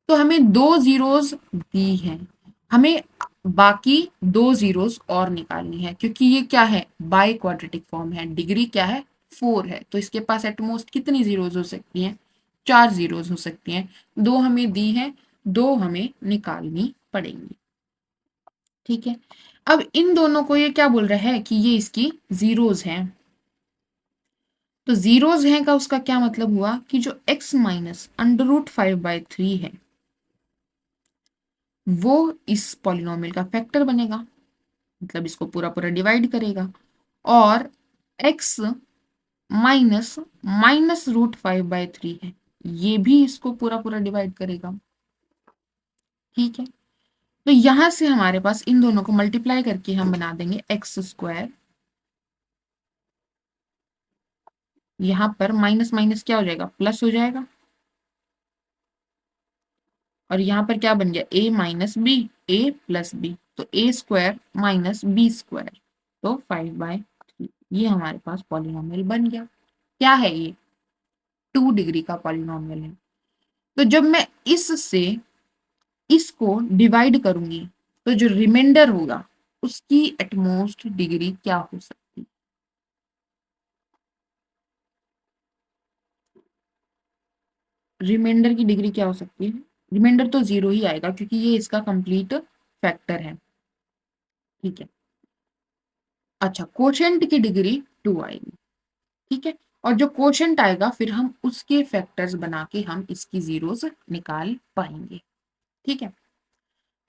तो हमें दो जीरोस दी हैं, हमें बाकी दो जीरोस और निकालनी है, क्योंकि ये क्या है, बाय क्वाड्रेटिक फॉर्म है, डिग्री क्या है, 4 है, तो इसके पास एटमोस्ट कितनी जीरोस हो सकती हैं, 4 जीरोस हो सकती हैं। दो हमें दी हैं, दो हमें निकालनी पड़ेंगी। ठीक है, अब इन दोनों को ये क्या बोल रहा है कि ये इसकी जीरोस हैं। तो जीरोस हैं का उसका क्या मतलब हुआ कि जो x माइनस √5/3 है वो इस पॉलिनोमियल का फैक्टर बनेगा, मतलब इसको पूरा पूरा डिवाइड करेगा, और x माइनस -√5/3 है, ये भी इसको पूरा पूरा डिवाइड करेगा। ठीक है, तो यहां से हमारे पास इन दोनों को मल्टीप्लाई करके हम बना देंगे एक्स स्क्वायर, यहां पर माइनस माइनस क्या हो जाएगा, प्लस हो जाएगा, और यहाँ पर क्या बन गया, a minus b, a plus b, तो a square minus b square, तो 5/3। ये हमारे पास पॉलिनोमियल बन गया। क्या है ये, 2 डिग्री का पॉलिनोमियल है। तो जब मैं इससे इसको डिवाइड करूंगी तो जो रिमाइंडर होगा उसकी एटमोस्ट डिग्री क्या हो सकती है, रिमाइंडर की डिग्री क्या हो सकती है, रिमाइंडर तो 0 ही आएगा क्योंकि ये इसका कंप्लीट फैक्टर है। ठीक है, अच्छा, कोशेंट की डिग्री 2 आएगी। ठीक है, और जो कोशेंट आएगा फिर हम उसके फैक्टर्स बना के हम इसकी जीरोस निकाल पाएंगे। ठीक है,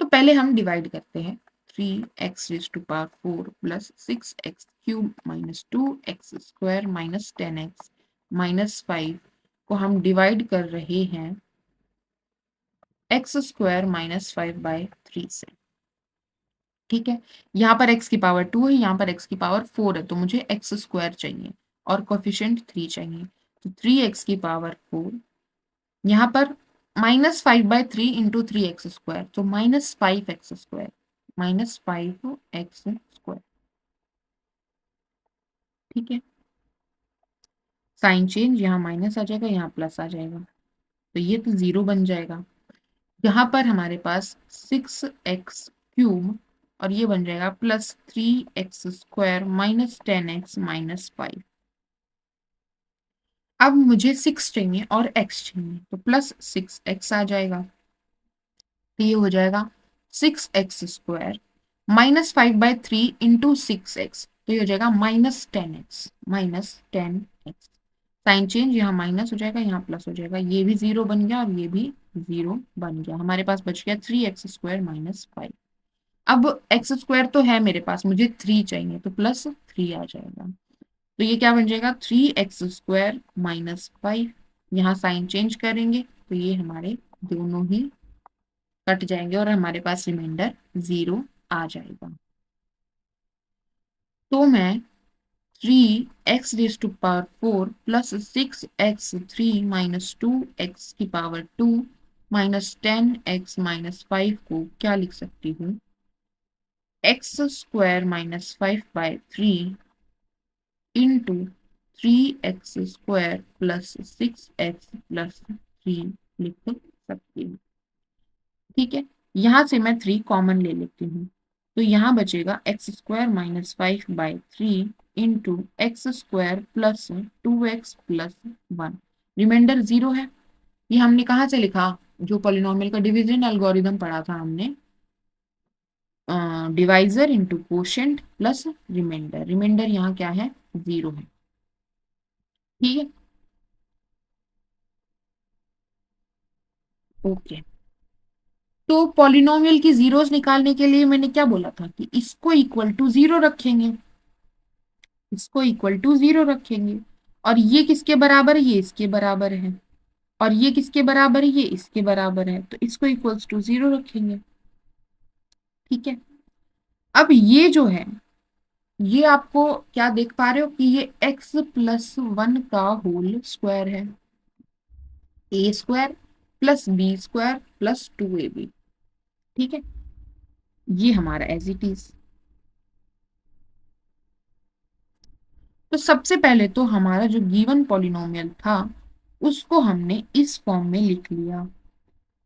तो पहले हम डिवाइड करते हैं, 3x⁴ plus 6x³ minus 2x² minus 10x minus 5 को हम डिवाइड कर रहे हैं x² माइनस 5/3 से। ठीक है, यहाँ पर x की पावर 2 है, यहाँ पर x की पावर 4 है, तो मुझे x² चाहिए और कोफिशिएंट 3 चाहिए, तो 3x की पावर 4, यहाँ पर -5/3 इंटू 3x², तो -5x², -5x²। ठीक है, साइन चेंज, यहाँ माइनस आ जाएगा, यहाँ प्लस आ जाएगा, तो ये तो 0 बन जाएगा। यहाँ पर हमारे पास 6x³ और ये बन जाएगा +3x² -10x -5। अब मुझे 6 चाहिए और x चाहिए, तो +6x आ जाएगा, तो ये हो जाएगा 6x² -5/3 इंटू 6x, तो ये हो जाएगा -10x, -10x। साइन चेंज, यहाँ माइनस हो जाएगा, यहाँ प्लस हो जाएगा, ये भी 0 बन गया और ये भी 0 बन गया। हमारे पास बच गया 3x² -5। अब x² तो है मेरे पास, मुझे 3 चाहिए, तो +3 आ जाएगा, तो ये क्या बन जाएगा 3x² -5। यहाँ साइन चेंज करेंगे तो ये हमारे दोनों ही कट जाएंगे और हमारे पास रिमाइंडर 0 आ जाएगा। तो मैं 3x⁴ +6x³ -2x⁴ -10x-5 को क्या लिख सकती हूँ, x² -5/3 इंटू 3x² +6x+3 लिख सकती हूँ। ठीक है, यहां से मैं 3 कॉमन ले लेती हूँ, तो यहाँ बचेगा x² -5/3 into x² +2x+1, reminder 0 है। ये हमने कहाँ से लिखा, जो पॉलिनोमियल का डिवीजन एल्गोरिदम पढ़ा था हमने, divisor into quotient plus remainder, remainder यहाँ क्या है 0 है। ठीक है, ओके। तो पॉलिनोमियल की जीरोस निकालने के लिए मैंने क्या बोला था कि इसको इक्वल टू 0 रखेंगे, इसको इक्वल टू 0 रखेंगे, और ये किसके बराबर है, ये इसके बराबर है, और ये किसके बराबर है, ये इसके बराबर है, तो इसको इक्वल्स टू 0 रखेंगे। ठीक है, अब ये जो है, ये आपको क्या देख पा रहे हो कि ये x+1 का होल स्क्वायर है, a² +b² +2ab। ठीक है, ये हमारा एज इट इज। तो सबसे पहले तो हमारा जो गिवन पॉलिनोमियल था उसको हमने इस फॉर्म में लिख लिया।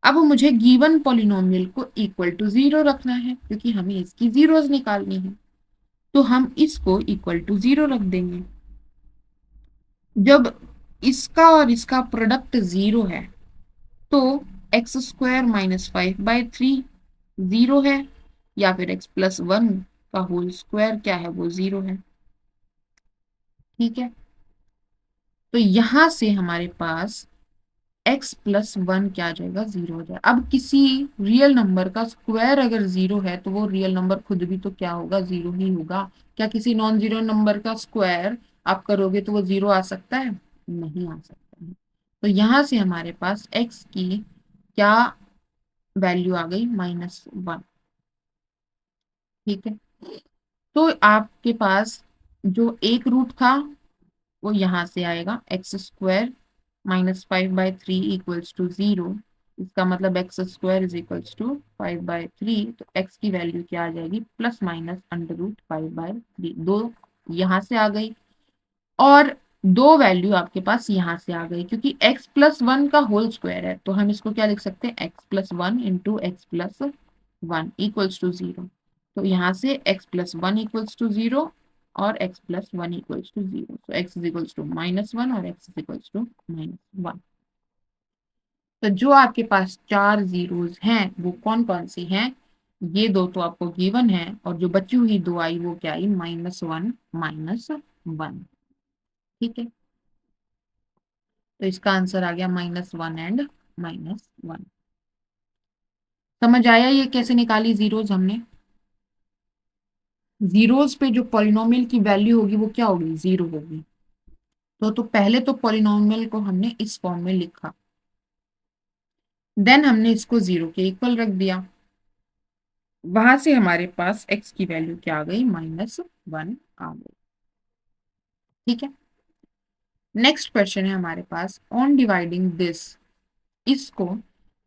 अब मुझे गिवन पॉलिनोमियल को इक्वल टू 0 रखना है, क्योंकि हमें इसकी जीरोस निकालनी है, तो हम इसको इक्वल टू 0 रख देंगे। जब इसका और इसका प्रोडक्ट 0 है तो x² -5/3 0 है, या फिर x+1 का होल स्क्वायर क्या है, वो 0 है। ठीक है, तो यहां से हमारे पास x+1 क्या आ जाएगा, 0 हो जाएगा। अब किसी रियल नंबर का स्क्वायर अगर 0 है तो वो रियल नंबर खुद भी तो क्या होगा, 0 ही होगा। क्या किसी नॉन जीरो नंबर का स्क्वायर आप करोगे तो वो 0 आ सकता है, नहीं आ सकता है। तो यहां से हमारे पास x की क्या वैल्यू आ गई, -1। ठीक है, तो आपके पास जो एक रूट था वो यहाँ से आएगा, x² -5/3 इक्वल्स टू 0। इसका मतलब x² =5/3, तो x की वैल्यू क्या आ जाएगी, ±√5/3। दो यहाँ से आ गई और दो वैल्यू आपके पास यहाँ से आ गई, क्योंकि x+1 का होल स्क्वायर है, तो हम इसको क्या लिख सकते हैं, x+1 into x+1 equals to 0। तो यहाँ से x+1 इक्वल्स टू 0 और x+1 इक्वल्स टू 0, तो x इज इक्वल्स टू -1 और x इज इक्वल्स टू -1। तो जो आपके पास चार जीरोस हैं वो कौन कौन सी हैं, ये दो तो आपको गिवन है, और जो बची हुई दो आई वो क्या आई, -1 -1। ठीक है, तो इसका आंसर आ गया -1 एंड -1। समझ आया ये कैसे निकाली जीरोस हमने, जीरोस पे जो पॉलिनोमियल की वैल्यू होगी वो क्या होगी, 0 होगी। तो पहले तो पॉलिनोमियल को हमने इस फॉर्म में लिखा, देन हमने इसको 0 के इक्वल रख दिया, वहां से हमारे पास x की वैल्यू क्या आ गई, -1 आ गई। ठीक है, नेक्स्ट क्वेश्चन है हमारे पास, ऑन डिवाइडिंग दिस, इसको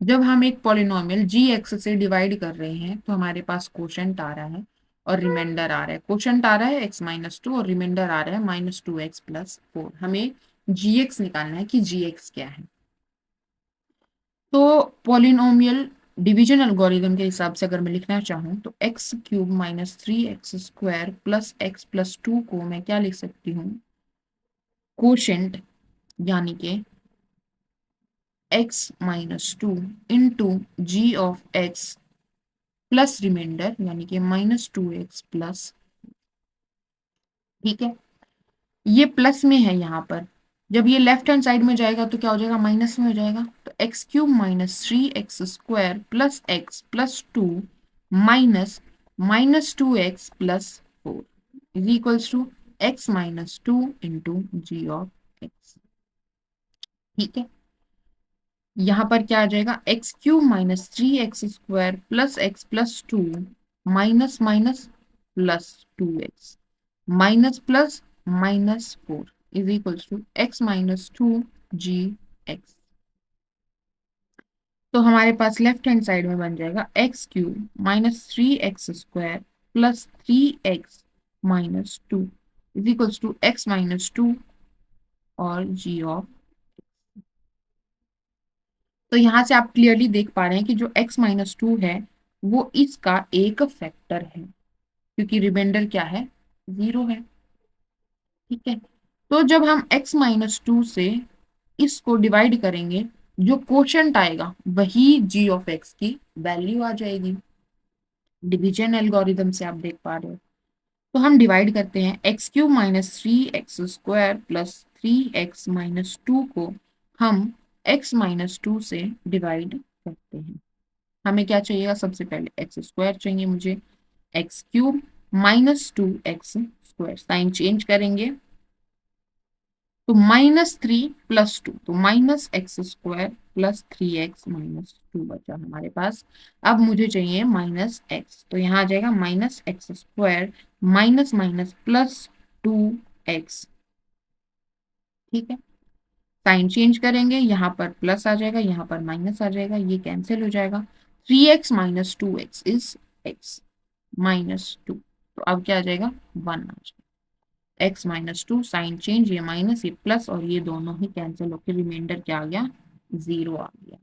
जब हम एक पॉलिनोमियल जी एक्स से डिवाइड कर रहे हैं तो हमारे पास कोशेंट आ रहा है और रिमाइंडर आ रहा है। कोशेंट आ रहा है x-2 और रिमाइंडर आ रहा है -2x+4। हमें जी एक्स निकालना है कि जी एक्स क्या है। तो पॉलिनोमियल डिवीजन एल्गोरिदम के हिसाब से अगर मैं लिखना चाहूँ तो x³ - 3x² प्लस x+2 को मैं क्या लिख सकती हूँ, कोशेंट, यानी कि x-2 into g of x plus remainder यानी कि -2x+। ठीक है, ये प्लस में है यहाँ पर, जब ये लेफ्ट हैंड साइड में जाएगा तो क्या हो जाएगा, माइनस में हो जाएगा। तो x³ - 3x² plus x+2 minus -2x+4 is equals to x-2 into g of x. ठीक है, यहाँ पर क्या आ जाएगा, x³ - 3x² plus x+2 minus minus +2x minus plus -4 is equals to x-2 g x। तो हमारे पास लेफ्ट हैंड साइड में बन जाएगा x³ - 3x² plus 3x-2 is equals to x-2 और g ऑफ। तो यहां से आप क्लियरली देख पा रहे हैं कि जो x-2 है वो इसका एक फैक्टर है, क्योंकि रिमाइंडर क्या है, 0 है। ठीक है, तो जब हम x-2 से इसको डिवाइड करेंगे, जो कोशेंट आएगा वही जी ऑफ एक्स की वैल्यू आ जाएगी। डिवीजन एल्गोरिदम से आप देख पा रहे हो। तो हम डिवाइड करते हैं x³ - 3x² प्लस 3x-2 को हम x-2 से डिवाइड करते हैं। हमें क्या चाहिएगा, सबसे पहले x² चाहिए मुझे, x³ - 2x², साइन चेंज करेंगे तो -3+2, तो -x² प्लस 3x-2 बचा हमारे पास। अब मुझे चाहिए -x, तो यहाँ आ जाएगा -x² माइनस माइनस +2x। ठीक है, साइन चेंज करेंगे, यहाँ पर प्लस आ जाएगा, यहाँ पर माइनस आ जाएगा, ये कैंसिल हो जाएगा। 3x - 2x इज x-2, तो अब क्या आ जाएगा, 1 आ जाएगा। x-2 साइन चेंज, ये माइनस ये प्लस और ये दोनों ही कैंसिल होकर रिमाइंडर क्या आ गया, 0 आ गया।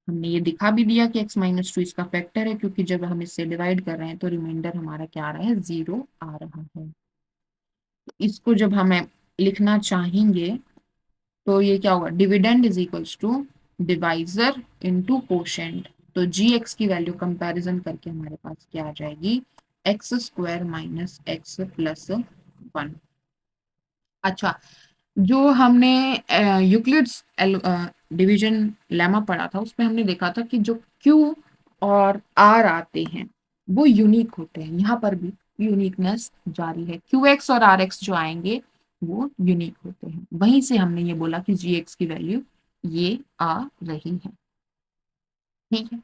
हमने ये दिखा भी दिया कि x-2 इसका फैक्टर है, क्योंकि जब हम इससे डिवाइड कर रहे हैं तो रिमाइंडर हमारा क्या आ रहा है, 0 आ रहा है। तो इसको जब हमें लिखना चाहेंगे तो ये क्या होगा, dividend is equals to divisor into quotient. तो जी एक्स की वैल्यू कंपैरिजन करके हमारे पास क्या आ जाएगी, x² - x+1। अच्छा, जो हमने यूक्लिड्स डिवीजन लेमा पढ़ा था उसमें हमने देखा था कि जो Q और R आते हैं वो यूनिक होते हैं। यहाँ पर भी यूनिकनेस जारी है, QX और RX जो आएंगे वो यूनिक होते हैं। वहीं से हमने ये बोला कि GX की वैल्यू ये आ रही है। ठीक है,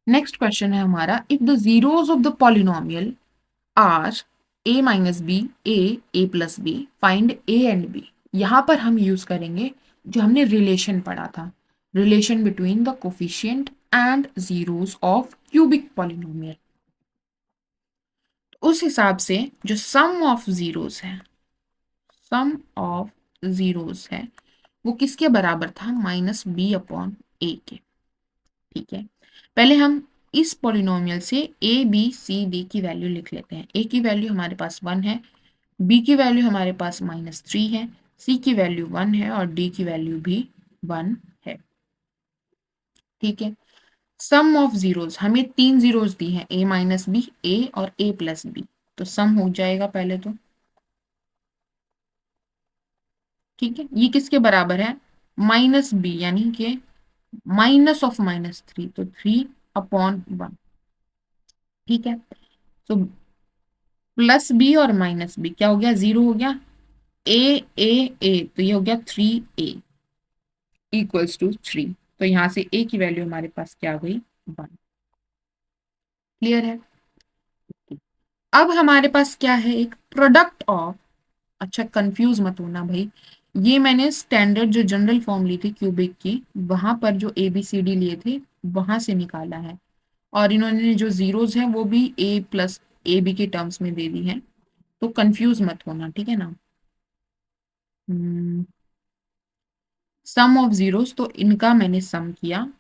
नेक्स्ट क्वेश्चन है हमारा, if the zeros of the polynomial are a - b a+b find a and b। यहां पर हम यूज करेंगे जो हमने रिलेशन पढ़ा था, relation between the coefficient and zeros of cubic polynomial. उस हिसाब से जो सम ऑफ जीरोस है, सम ऑफ जीरोस है वो किसके बराबर था, -b/a के। ठीक है, पहले हम इस पॉलिनोमियल से a b c d की वैल्यू लिख लेते हैं। a की वैल्यू हमारे पास 1 है, b की वैल्यू हमारे पास -3 है, c की वैल्यू 1 है और d की वैल्यू भी 1 है। ठीक है, सम ऑफ जीरोस, हमें 3 जीरोस दी हैं, a-b, a और a+b। तो सम हो जाएगा पहले तो। ठीक है, ये किसके बराबर है, -b, यानी कि -3, तो 3/1। ठीक है, तो +b और -b क्या हो गया, 0 हो गया। a तो ये हो गया 3a इक्वल्स टू 3। तो यहां से a की वैल्यू हमारे पास क्या आ गई, 1। क्लियर है। अब हमारे पास क्या है, एक प्रोडक्ट ऑफ, अच्छा कंफ्यूज मत होना भाई, ये मैंने स्टैंडर्ड जो जनरल फॉर्म ली थी क्यूबिक की, वहां पर जो ए बी सी डी लिए थे वहां से निकाला है। और इन्होंने जो जीरोज हैं वो भी ए प्लस ए बी के टर्म्स में दे दी हैं, तो कंफ्यूज मत होना, ठीक है ना। सम ऑफ जीरोस, तो इनका मैंने सम किया,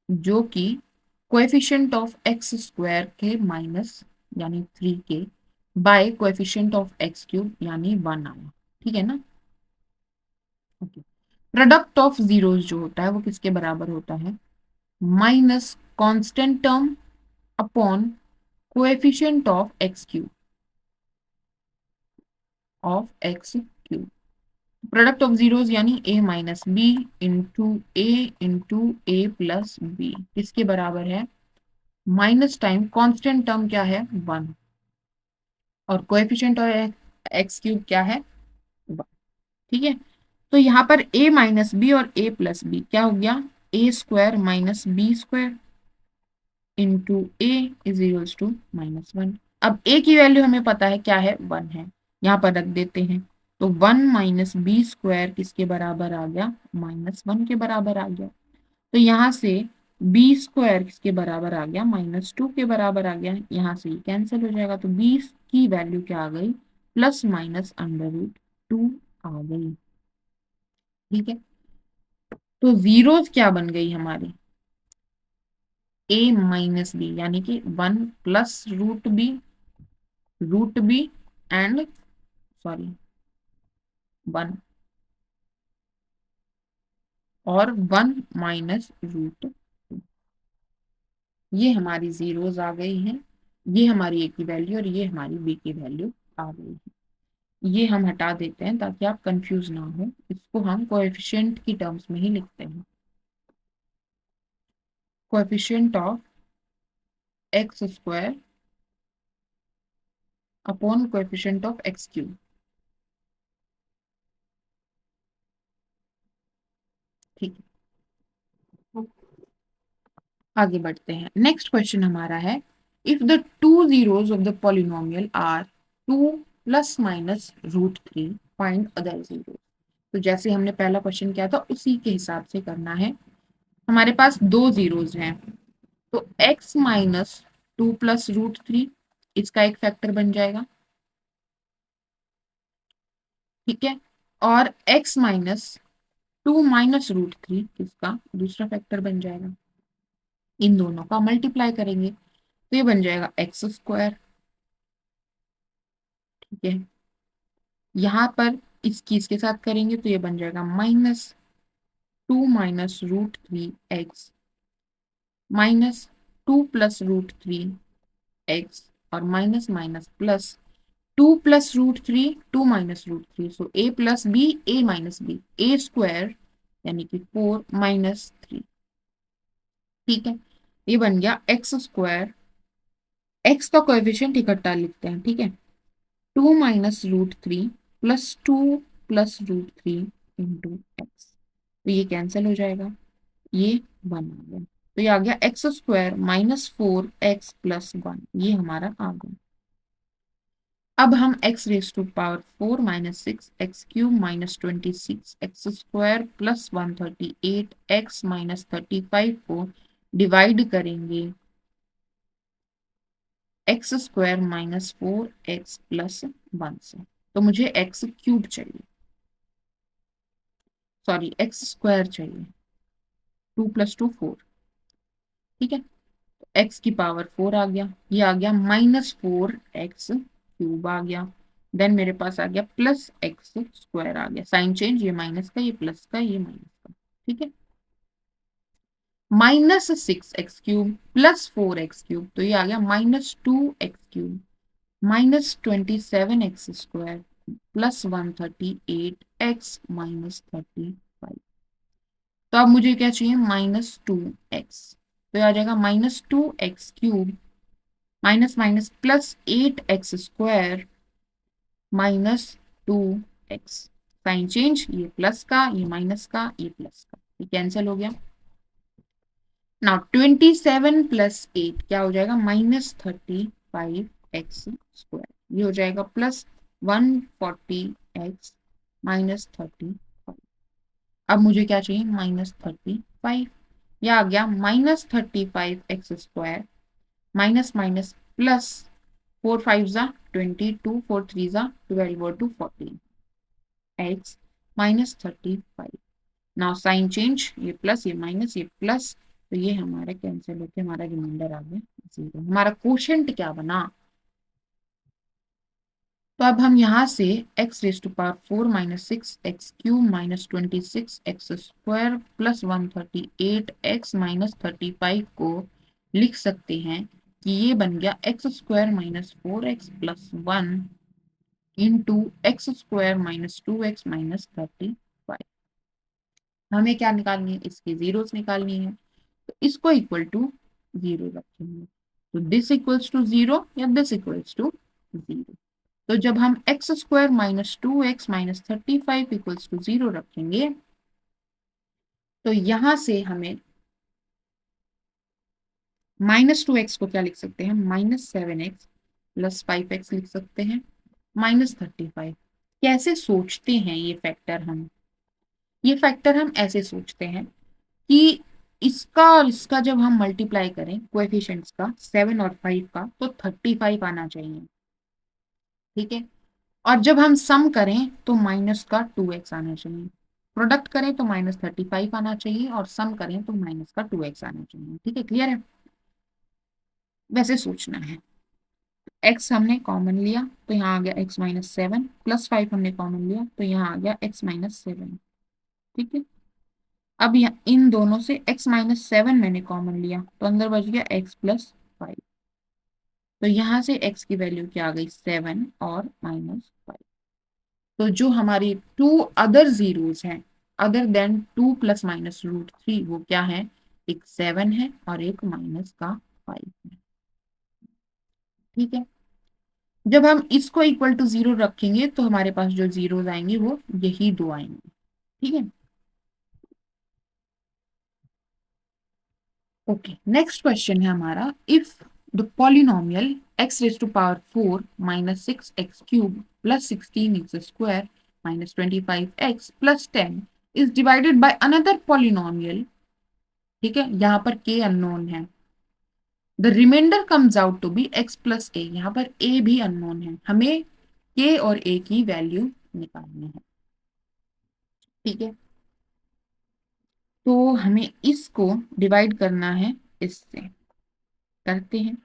जो कि कोएफिशिएंट ऑफ एक्स स्क्वायर के माइनस यानी 3 के by coefficient of x cube यानी 1 आया, ठीक है ना। ओके। प्रोडक्ट ऑफ जीरोस जो होता है वो किसके बराबर होता है, minus constant term upon coefficient of x cube. Product of zeros यानी ए माइनस बी इंटू ए प्लस बी किसके बराबर है, माइनस टाइम कांस्टेंट टर्म क्या है 1, और कोएफिशिएंट ऑफ एक्स क्यूब क्या है 1, ठीक है। तो यहाँ पर a माइनस बी और a प्लस बी क्या हो गया, a square minus b square into a is equals to -1। अब a की वैल्यू हमें पता है क्या है, 1 है, यहाँ पर रख देते हैं। तो 1 माइनस बी स्क्वायर किसके बराबर आ गया, -1 के बराबर आ गया। तो यहाँ से बी स्क्वायर किसके बराबर आ गया, -2 के बराबर आ गया। यहाँ से ये कैंसिल हो जाएगा, तो बी की वैल्यू क्या आ गई, प्लस माइनस √2 आ गई, ठीक है। तो जीरोस क्या बन गई हमारी, a माइनस बी यानी कि 1 plus root b and sorry 1 और 1 माइनस √2, ये हमारी जीरोस आ गई हैं। ये हमारी a की वैल्यू और ये हमारी b की वैल्यू आ गई है। ये हम हटा देते हैं ताकि आप कंफ्यूज ना हो, इसको हम कोएफिशिएंट की टर्म्स में ही लिखते हैं, coefficient of x square upon coefficient of x cube, ठीक है। आगे बढ़ते हैं, नेक्स्ट क्वेश्चन हमारा है, if the two zeros of the polynomial are 2 plus minus √3 find other zero. तो जैसे हमने पहला क्वेश्चन किया था उसी के हिसाब से करना है। हमारे पास दो जीरोस हैं, तो x माइनस 2 प्लस √3 इसका एक फैक्टर बन जाएगा, ठीक है। और x माइनस 2 माइनस √3 इसका दूसरा फैक्टर बन जाएगा। इन दोनों का मल्टीप्लाई करेंगे तो ये बन जाएगा एक्स स्क्वायर, ठीक है। यहाँ पर इसकी इसके साथ करेंगे तो ये बन जाएगा -2 माइनस √3x -2 प्लस √3x और minus minus plus 2 plus √3 2 minus √3, so a plus b a minus b a square यानी कि 4 माइनस 3, ठीक है। ये बन गया एक्स स्क्वायर, एक्स का कोएफिशिएंट इकट्ठा लिखते हैं, ठीक है। 2 minus √3 plus 2 plus √3 into x, तो ये कैंसिल हो जाएगा, ये 1 आ गया। तो ये आ गया एक्स स्क्वायर -4x प्लस 1, ये हमारा आ गया। अब हम x raise to power 4 -6 x cube -26 x square plus 138 x -35 को डिवाइड करेंगे एक्स स्क्वायर -4x प्लस 1 से। तो मुझे एक्स क्यूब चाहिए, सॉरी एक्स स्क्वायर चाहिए, 2 + 2 4, ठीक है। एक्स की पावर 4 आ गया, ये आ गया -4x³ आ गया। देन मेरे पास आ गया प्लस एक्स स्क्वायर आ गया, साइन चेंज, ये माइनस का ये प्लस का ये माइनस का, ठीक है। -6x³ प्लस 4x³ तो ये आ गया -2x³ -27x² प्लस 138x -35। तो अब मुझे क्या चाहिए, -2x, तो ये आ जाएगा -2x³ minus minus plus 8x² -2x, sign change, ये प्लस का ये माइनस का ये प्लस का, ये कैंसिल हो गया। नाउ 27 प्लस 8 क्या हो जाएगा, -35x², ये हो जाएगा प्लस 140x -35, अब मुझे क्या चाहिए, -35। यह आ गया -35 x² माइनस माइनस प्लस 4 5 ज़ा 22, 4 3 ज़ा 12 और 2 14 x -35। नाउ साइन चेंज, ये प्लस ये माइनस ये प्लस, तो ये हमारा कैंसिल होकर हमारा रिमाइंडर आ गया 0। हमारा क्वोशंट क्या बना, तो अब हम यहाँ से x⁴ minus 6x³ minus 26x² plus 138x minus 35 को लिख सकते हैं कि ये बन गया x² minus 4x plus 1 into x² minus 2x minus 35। हमें क्या निकालनी है, इसकी जीरोस निकालनी है, तो इसको इक्वल टू 0 रखेंगे, तो दिस इक्वल्स टू 0 या दिस इक्वल्स टू 0। तो जब हम x² minus 2x minus 35 equals to 0 रखेंगे, तो यहां से हमें -2x को क्या लिख सकते हैं, -7x प्लस 5x लिख सकते हैं माइनस 35। कैसे सोचते हैं ये फैक्टर, हम ये फैक्टर हम ऐसे सोचते हैं कि इसका और इसका जब हम मल्टीप्लाई करें कोएफिशिएंट्स का 7 और 5 का, तो 35 आना चाहिए, ठीक है। और जब हम सम करें तो माइनस का 2x आना चाहिए, प्रोडक्ट करें तो -35 आना चाहिए, और सम करें तो माइनस का 2x आना चाहिए, ठीक है, क्लियर है। वैसे सोचना है। x हमने कॉमन लिया तो यहाँ आ गया x-7 प्लस 5 हमने कॉमन लिया तो यहाँ आ गया x-7, ठीक है। अब इन दोनों से x-7 मैंने कॉमन लिया तो अंदर बच गया x प्लस 5, तो यहाँ से x की वैल्यू क्या आ गई, 7 और -5। तो जो हमारी टू अदर जीरोस हैं अदर देन 2 प्लस माइनस √3, वो क्या है, एक 7 है और एक माइनस का 5 है, ठीक है। जब हम इसको इक्वल टू 0 रखेंगे तो हमारे पास जो जीरोस आएंगे वो यही दो आएंगे, ठीक है। ओके, नेक्स्ट क्वेश्चन है हमारा, if the polynomial x⁴ minus 6x³ plus 16x² minus 25x plus 10 is divided by another polynomial, ठीक है, यहाँ पर k अननोन है, the remainder comes out to be x plus a, यहाँ पर a भी अननोन है, हमें k और a की वैल्यू निकालनी है, ठीक है। तो हमें इसको डिवाइड करना है इससे, करते हैं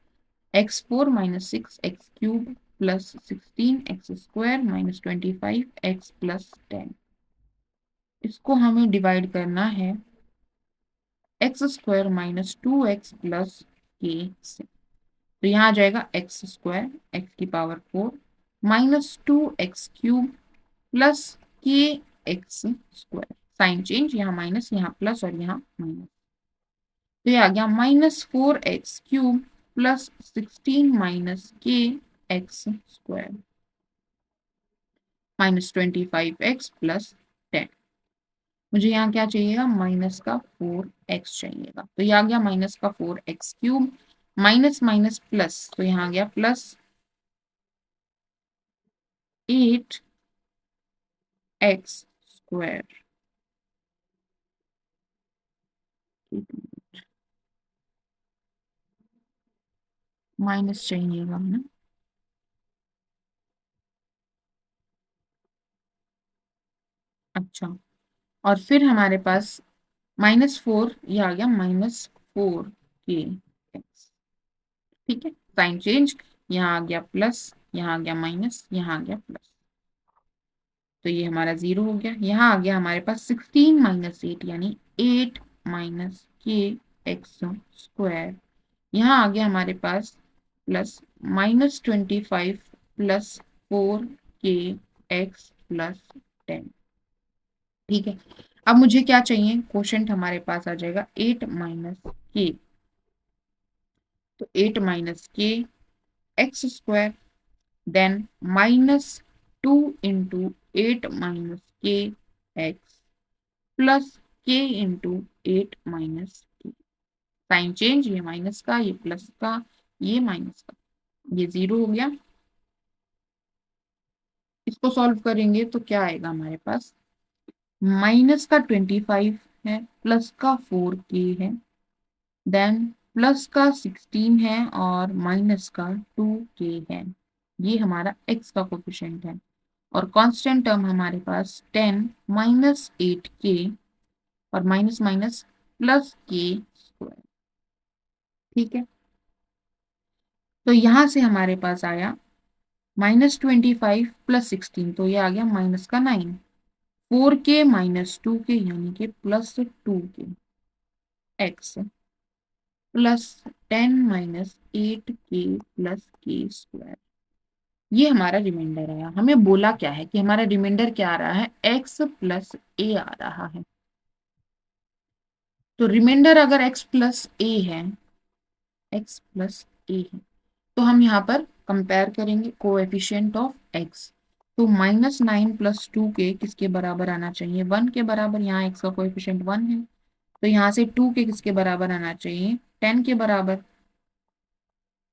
x⁴ minus 6x³ plus 16x² minus 25x plus 10, इसको हमें डिवाइड करना है x² minus 2x plus k से, तो यहाँ आ जाएगा x² x⁴ minus 2x³ plus kx², sign change, यहाँ माइनस यहाँ प्लस और यहाँ माइनस, तो ये आ गया -4x³ plus 16 minus kx² minus 25x plus 10। मुझे यहाँ क्या चाहिएगा, माइनस का 4x चाहिएगा, तो ये आ गया -4x³ माइनस माइनस प्लस, तो यहाँ आ गया प्लस 8x², माइनस चाहिएगा ना, अच्छा। और फिर हमारे पास -4, ये आ गया -4kx, ठीक है, साइन चेंज, यहाँ आ गया प्लस, यहाँ आ गया माइनस, यहाँ आ गया प्लस, तो ये हमारा 0 हो गया। यहाँ आ गया हमारे पास 16 माइनस 8 यानी 8 माइनस kx², यहाँ आ गया हमारे पास प्लस -25 प्लस 4kx प्लस 10, ठीक है। अब मुझे क्या चाहिए, क्वोशंट हमारे पास आ जाएगा 8 माइनस के, तो 8 माइनस के x², देन -2 इंटू 8 माइनस के एक्स प्लस के इंटू 8 माइनस के, साइन चेंज, ये माइनस का ये प्लस का ये माइनस का, ये 0 हो गया। इसको सॉल्व करेंगे तो क्या आएगा हमारे पास, माइनस का 25 है, प्लस का 4k है, देन प्लस का 16 है और माइनस का 2k है। ये हमारा x का कोफिशिएंट है। और कांस्टेंट टर्म हमारे पास 10 माइनस 8k और माइनस माइनस प्लस के स्क्वायर। ठीक है, तो यहां से हमारे पास आया -25 प्लस 16, तो ये आ गया माइनस का 9, 4k माइनस 2k यानी कि plus 2k, x plus 10 minus 8k plus के स्क्वायर। ये हमारा रिमाइंडर आया। हमें बोला क्या है कि हमारा रिमाइंडर क्या आ रहा है, x प्लस ए आ रहा है। तो रिमाइंडर अगर x प्लस ए है, x प्लस ए है, तो हम यहाँ पर कंपेयर करेंगे कोएफिशिएंट ऑफ x। तो -9 प्लस 2k किसके बराबर आना चाहिए, 1 के बराबर। यहाँ x का कोएफिशिएंट 1 है, तो यहाँ से 2k किसके बराबर आना चाहिए, 10 के बराबर।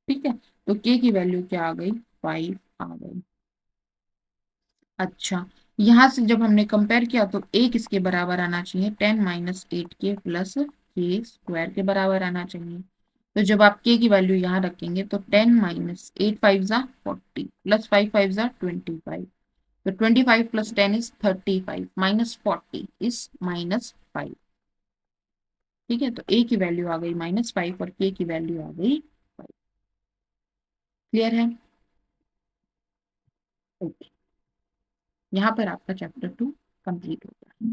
ठीक है, तो k की वैल्यू क्या आ गई, 5 आ गई। अच्छा, यहां से जब हमने कंपेयर किया तो a किसके बराबर आना चाहिए, 10 माइनस 8k प्लस के स्क्वायर के बराबर आना चाहिए। तो जब आप k की वैल्यू यहाँ रखेंगे तो 10 माइनस 8 5 जा 40 प्लस 5 5 जा 25। तो 25 प्लस 10 इज 35 माइनस 40 इज -5। ठीक है, तो a की वैल्यू आ गई -5 और k की वैल्यू आ गई 5। क्लियर है? ओके, यहाँ पर आपका चैप्टर 2 कंप्लीट हो गया।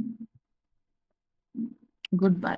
Good bye.